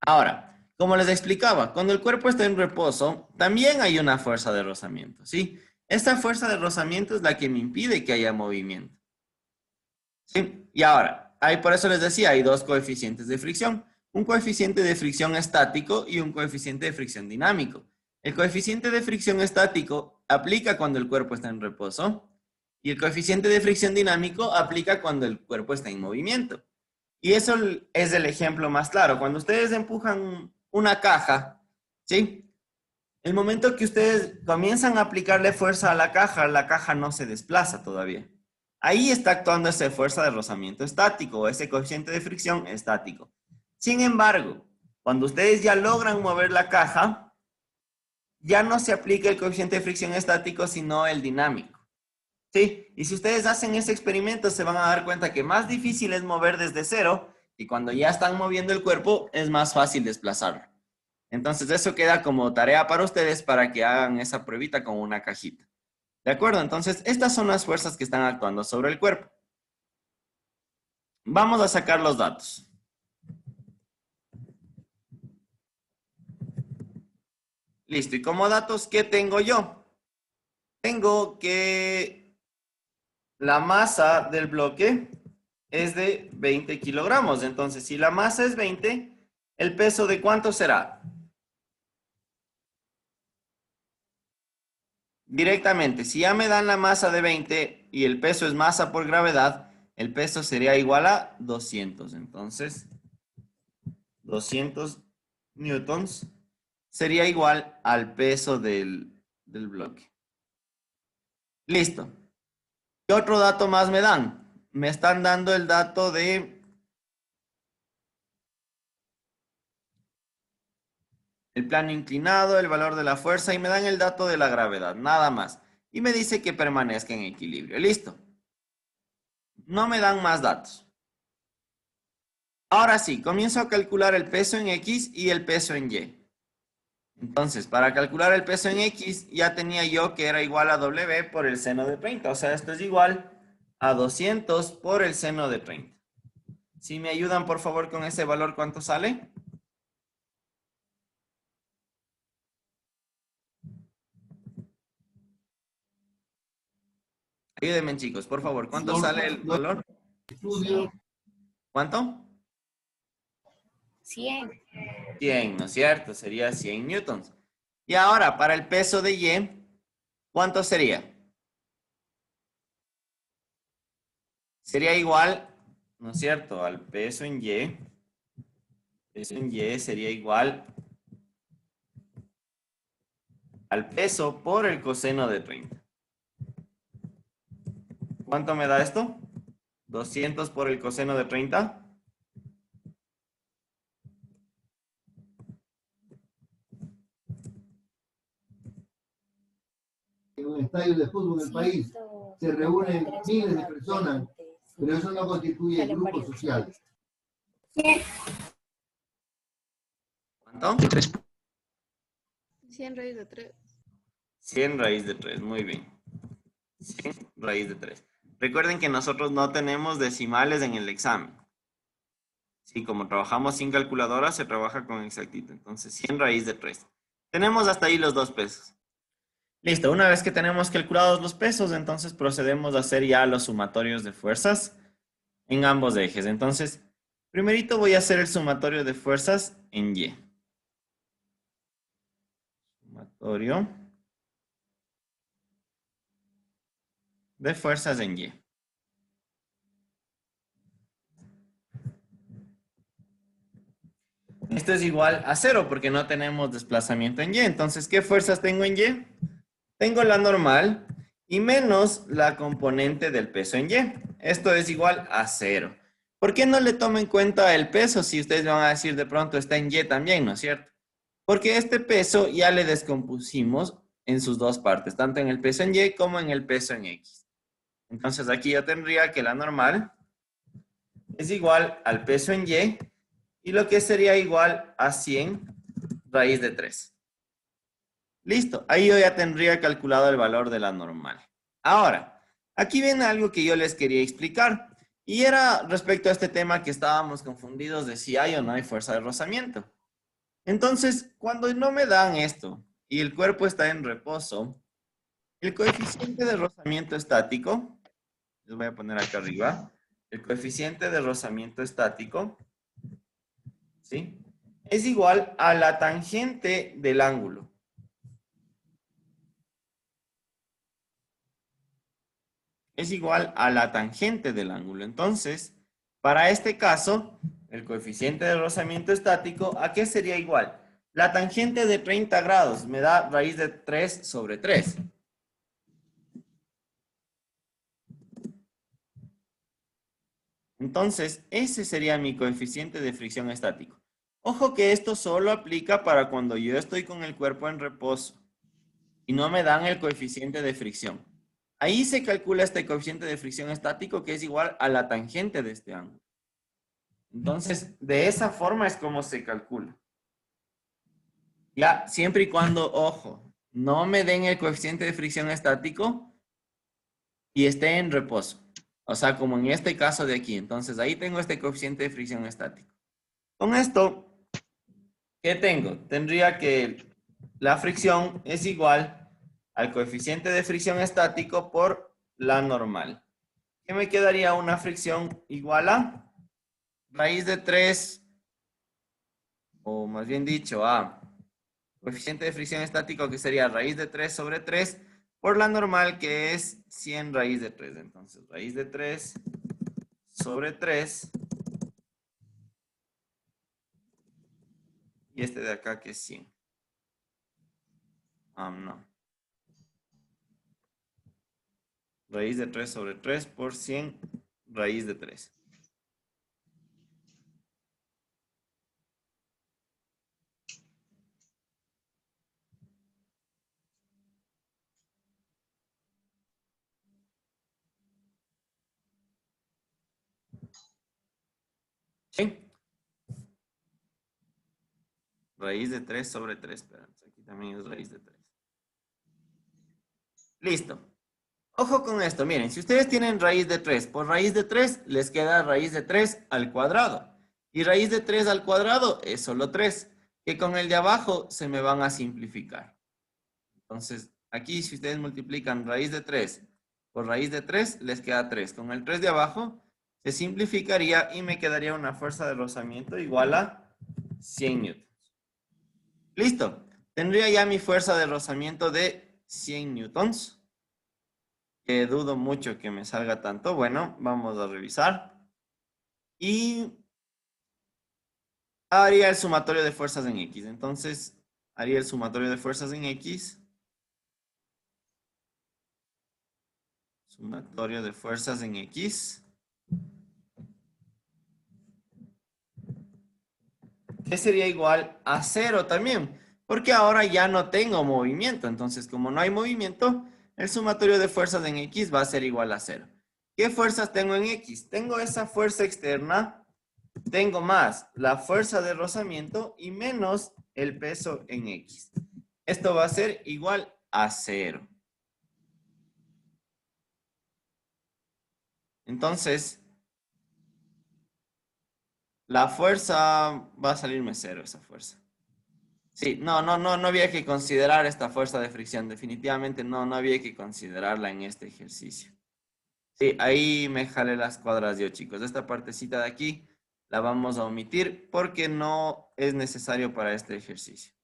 Ahora, como les explicaba, cuando el cuerpo está en reposo, también hay una fuerza de rozamiento, ¿sí? Esta fuerza de rozamiento es la que me impide que haya movimiento. ¿Sí? Y ahora, por eso les decía, hay dos coeficientes de fricción. Un coeficiente de fricción estático y un coeficiente de fricción dinámico. El coeficiente de fricción estático aplica cuando el cuerpo está en reposo y el coeficiente de fricción dinámico aplica cuando el cuerpo está en movimiento. Y eso es el ejemplo más claro. Cuando ustedes empujan una caja, ¿sí? El momento que ustedes comienzan a aplicarle fuerza a la caja no se desplaza todavía. Ahí está actuando esa fuerza de rozamiento estático o ese coeficiente de fricción estático. Sin embargo, cuando ustedes ya logran mover la caja, ya no se aplica el coeficiente de fricción estático, sino el dinámico. ¿Sí? Y si ustedes hacen ese experimento, se van a dar cuenta que más difícil es mover desde cero y cuando ya están moviendo el cuerpo, es más fácil desplazarlo. Entonces, eso queda como tarea para ustedes para que hagan esa pruebita con una cajita. ¿De acuerdo? Entonces, estas son las fuerzas que están actuando sobre el cuerpo. Vamos a sacar los datos. Listo. Y como datos, ¿qué tengo yo? Tengo que la masa del bloque es de 20 kilogramos. Entonces, si la masa es 20, ¿el peso de cuánto será? Directamente, si ya me dan la masa de 20 y el peso es masa por gravedad, el peso sería igual a 200. Entonces, 200 newtons sería igual al peso del bloque. Listo. ¿Qué otro dato más me dan? Me están dando el dato de el plano inclinado, el valor de la fuerza y me dan el dato de la gravedad, nada más. Y me dice que permanezca en equilibrio. Listo. No me dan más datos. Ahora sí, comienzo a calcular el peso en X y el peso en Y. Entonces, para calcular el peso en X, ya tenía yo que era igual a W por el seno de 30. O sea, esto es igual a 200 por el seno de 30. Si me ayudan, por favor, con ese valor, ¿cuánto sale? Ayúdenme, chicos, por favor. ¿Cuánto sale el valor? ¿Cuánto? 100. 100, ¿no es cierto? Sería 100 newtons. Y ahora, para el peso de Y, ¿cuánto sería? Sería igual, ¿no es cierto?, al peso en Y. El peso en Y sería igual al peso por el coseno de 30. ¿Cuánto me da esto? 200 por el coseno de 30. En un estadio de fútbol en el país se reúnen miles de personas, pero eso no constituye grupo social. ¿Cuánto? 100 raíz de 3. 100 raíz de 3, muy bien. 100 raíz de 3. Recuerden que nosotros no tenemos decimales en el examen. Sí, como trabajamos sin calculadora, se trabaja con exactitud. Entonces, 100 raíz de 3. Tenemos hasta ahí los dos pesos. Listo, una vez que tenemos calculados los pesos, entonces procedemos a hacer ya los sumatorios de fuerzas en ambos ejes. Entonces, primerito voy a hacer el sumatorio de fuerzas en Y. Sumatorio de fuerzas en Y. Esto es igual a 0 porque no tenemos desplazamiento en Y. Entonces, ¿qué fuerzas tengo en Y? Tengo la normal y menos la componente del peso en Y. Esto es igual a 0. ¿Por qué no le tomo en cuenta el peso si ustedes van a decir de pronto está en Y también, ¿no es cierto? Porque este peso ya le descompusimos en sus dos partes, tanto en el peso en Y como en el peso en X. Entonces aquí yo tendría que la normal es igual al peso en Y y lo que sería igual a 100 raíz de 3. Listo, ahí yo ya tendría calculado el valor de la normal. Ahora, aquí viene algo que yo les quería explicar. Y era respecto a este tema que estábamos confundidos de si hay o no hay fuerza de rozamiento. Entonces, cuando no me dan esto y el cuerpo está en reposo, el coeficiente de rozamiento estático, les voy a poner acá arriba, el coeficiente de rozamiento estático, ¿sí?, es igual a la tangente del ángulo. Es igual a la tangente del ángulo. Entonces, para este caso, el coeficiente de rozamiento estático, ¿a qué sería igual? La tangente de 30 grados me da raíz de 3 sobre 3. Entonces, ese sería mi coeficiente de fricción estático. Ojo que esto solo aplica para cuando yo estoy con el cuerpo en reposo y no me dan el coeficiente de fricción. Ahí se calcula este coeficiente de fricción estático que es igual a la tangente de este ángulo. Entonces, de esa forma es como se calcula. Ya, siempre y cuando, ojo, no me den el coeficiente de fricción estático y esté en reposo. O sea, como en este caso de aquí. Entonces, ahí tengo este coeficiente de fricción estático. Con esto, ¿qué tengo? Tendría que la fricción es igual al coeficiente de fricción estático por la normal. ¿Qué me quedaría? Una fricción igual a raíz de 3, o más bien dicho, a coeficiente de fricción estático, que sería raíz de 3 sobre 3, por la normal, que es 100 raíz de 3. Entonces, raíz de 3 sobre 3. Y este de acá, que es 100. No. Raíz de 3 sobre 3 por 100 raíz de 3. ¿Sí? Raíz de 3 sobre 3. Espera, aquí también es raíz de 3. Listo. Ojo con esto, miren, si ustedes tienen raíz de 3 por raíz de 3, les queda raíz de 3 al cuadrado. Y raíz de 3 al cuadrado es solo 3, que con el de abajo se me van a simplificar. Entonces, aquí si ustedes multiplican raíz de 3 por raíz de 3, les queda 3. Con el 3 de abajo se simplificaría y me quedaría una fuerza de rozamiento igual a 100 newtons. Listo. Tendría ya mi fuerza de rozamiento de 100 newtons. Que dudo mucho que me salga tanto. Bueno, vamos a revisar. Y haría el sumatorio de fuerzas en X. Entonces, haría el sumatorio de fuerzas en X. Sumatorio de fuerzas en X. Que sería igual a 0 también. Porque ahora ya no tengo movimiento. Entonces, como no hay movimiento, el sumatorio de fuerzas en X va a ser igual a 0. ¿Qué fuerzas tengo en X? Tengo esa fuerza externa. Tengo más la fuerza de rozamiento y menos el peso en X. Esto va a ser igual a 0. Entonces, la fuerza va a salirme 0, esa fuerza. Sí, no había que considerar esta fuerza de fricción. Definitivamente no había que considerarla en este ejercicio. Sí, ahí me jalé las cuadras yo, chicos. Esta partecita de aquí la vamos a omitir porque no es necesario para este ejercicio.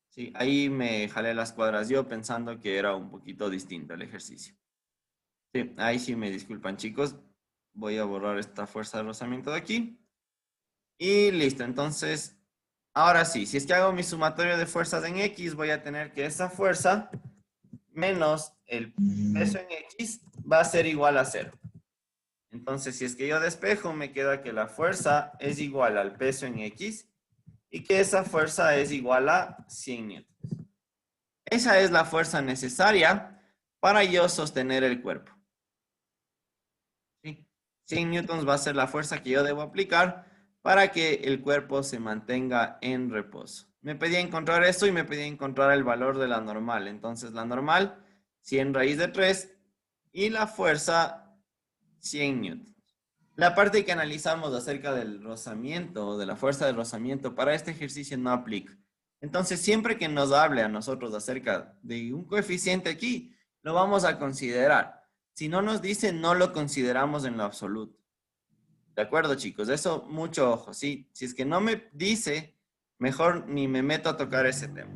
Sí, ahí me jalé las cuadras yo pensando que era un poquito distinto el ejercicio. Sí, ahí sí me disculpan, chicos. Voy a borrar esta fuerza de rozamiento de aquí. Y listo, entonces, ahora sí, si es que hago mi sumatorio de fuerzas en X, voy a tener que esa fuerza menos el peso en X va a ser igual a 0. Entonces, si es que yo despejo, me queda que la fuerza es igual al peso en X y que esa fuerza es igual a 100 newtons. Esa es la fuerza necesaria para yo sostener el cuerpo. ¿Sí? 100 newtons va a ser la fuerza que yo debo aplicar para que el cuerpo se mantenga en reposo. Me pedía encontrar esto y me pedía encontrar el valor de la normal. Entonces, la normal, 100 raíz de 3 y la fuerza, 100 newtons. La parte que analizamos acerca del rozamiento o de la fuerza de rozamiento para este ejercicio no aplica. Entonces, siempre que nos hable a nosotros acerca de un coeficiente aquí, lo vamos a considerar. Si no nos dice, no lo consideramos en lo absoluto. ¿De acuerdo, chicos? Eso, mucho ojo, ¿sí? Si es que no me dice, mejor ni me meto a tocar ese tema.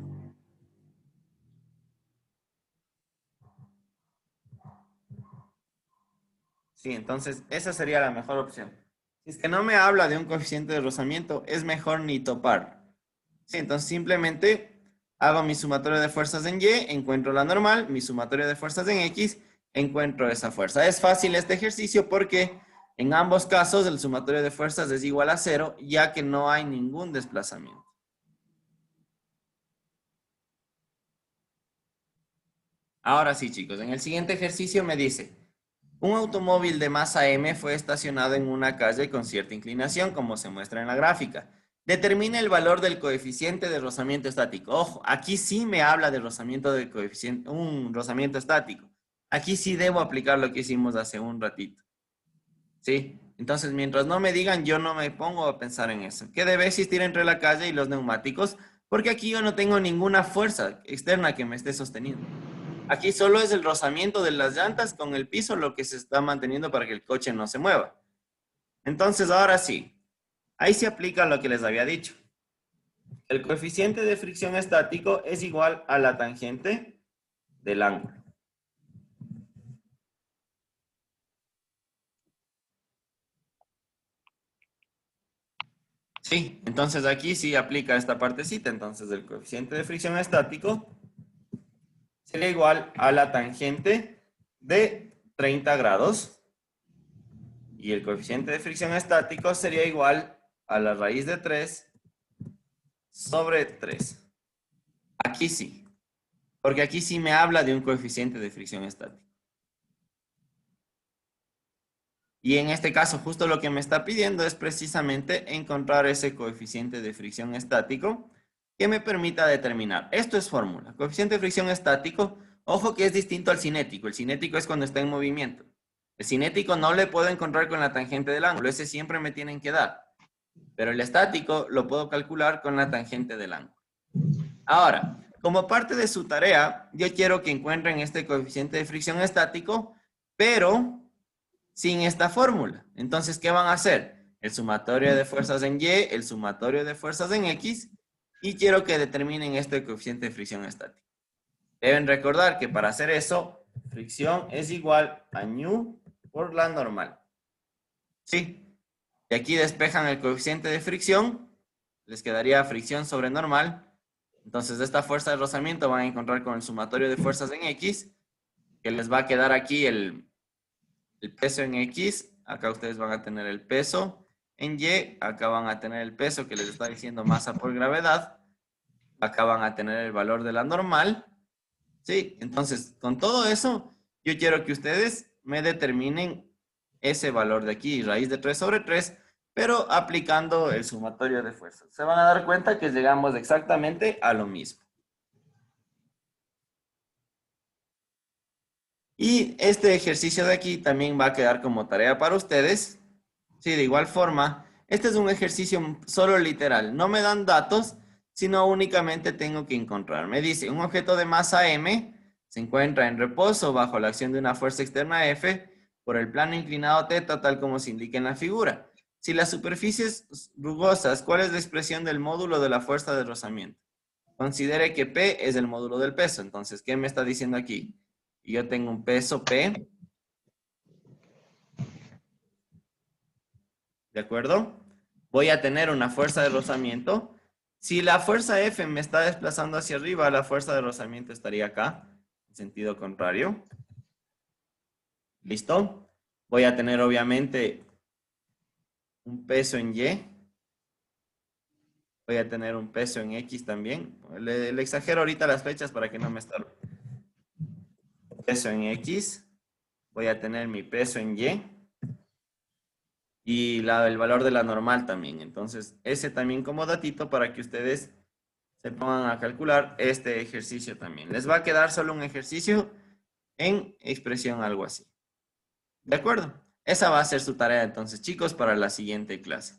Sí, entonces esa sería la mejor opción. Si es que no me habla de un coeficiente de rozamiento, es mejor ni topar. Sí, entonces simplemente hago mi sumatorio de fuerzas en Y, encuentro la normal, mi sumatorio de fuerzas en X, encuentro esa fuerza. Es fácil este ejercicio porque en ambos casos el sumatorio de fuerzas es igual a 0, ya que no hay ningún desplazamiento. Ahora sí, chicos, en el siguiente ejercicio me dice, un automóvil de masa M fue estacionado en una calle con cierta inclinación, como se muestra en la gráfica. Determina el valor del coeficiente de rozamiento estático. Ojo, aquí sí me habla de rozamiento de coeficiente, un rozamiento estático. Aquí sí debo aplicar lo que hicimos hace un ratito. ¿Sí? Entonces, mientras no me digan, yo no me pongo a pensar en eso. ¿Qué debe existir entre la calle y los neumáticos? Porque aquí yo no tengo ninguna fuerza externa que me esté sosteniendo. Aquí solo es el rozamiento de las llantas con el piso lo que se está manteniendo para que el coche no se mueva. Entonces, ahora sí, ahí se aplica lo que les había dicho. El coeficiente de fricción estático es igual a la tangente del ángulo. Sí, entonces aquí sí aplica esta partecita. Entonces el coeficiente de fricción estático sería igual a la tangente de 30 grados. Y el coeficiente de fricción estático sería igual a la raíz de 3 sobre 3. Aquí sí. Porque aquí sí me habla de un coeficiente de fricción estático. Y en este caso, justo lo que me está pidiendo es precisamente encontrar ese coeficiente de fricción estático que me permita determinar. Esto es fórmula. Coeficiente de fricción estático, ojo que es distinto al cinético. El cinético es cuando está en movimiento. El cinético no le puedo encontrar con la tangente del ángulo. Ese siempre me tienen que dar. Pero el estático lo puedo calcular con la tangente del ángulo. Ahora, como parte de su tarea, yo quiero que encuentren este coeficiente de fricción estático, pero sin esta fórmula. Entonces, ¿qué van a hacer? El sumatorio de fuerzas en Y, el sumatorio de fuerzas en X, y quiero que determinen este coeficiente de fricción estático. Deben recordar que para hacer eso, fricción es igual a ñu por la normal. ¿Sí? Y aquí despejan el coeficiente de fricción, les quedaría fricción sobre normal. Entonces, de esta fuerza de rozamiento van a encontrar con el sumatorio de fuerzas en X, que les va a quedar aquí el peso en X. Acá ustedes van a tener el peso en Y. Acá van a tener el peso que les está diciendo masa por gravedad. Acá van a tener el valor de la normal. ¿Sí? Entonces, con todo eso, yo quiero que ustedes me determinen ese valor de aquí, raíz de 3 sobre 3, pero aplicando el sumatorio de fuerzas. Se van a dar cuenta que llegamos exactamente a lo mismo. Y este ejercicio de aquí también va a quedar como tarea para ustedes. Sí, de igual forma, este es un ejercicio solo literal. No me dan datos, sino únicamente tengo que encontrar. Me dice, un objeto de masa M se encuentra en reposo bajo la acción de una fuerza externa F por el plano inclinado θ, tal como se indica en la figura. Si las superficies rugosas, ¿cuál es la expresión del módulo de la fuerza de rozamiento? Considere que P es el módulo del peso. Entonces, ¿qué me está diciendo aquí? Yo tengo un peso P. ¿De acuerdo? Voy a tener una fuerza de rozamiento. Si la fuerza F me está desplazando hacia arriba, la fuerza de rozamiento estaría acá, en sentido contrario. ¿Listo? Voy a tener obviamente un peso en Y. Voy a tener un peso en X también. Le exagero ahorita las fechas para que no me estorbe. Peso en X. Voy a tener mi peso en Y. Y el valor de la normal también. Entonces, ese también como datito para que ustedes se pongan a calcular este ejercicio también. Les va a quedar solo un ejercicio en expresión algo así. ¿De acuerdo? Esa va a ser su tarea entonces, chicos, para la siguiente clase.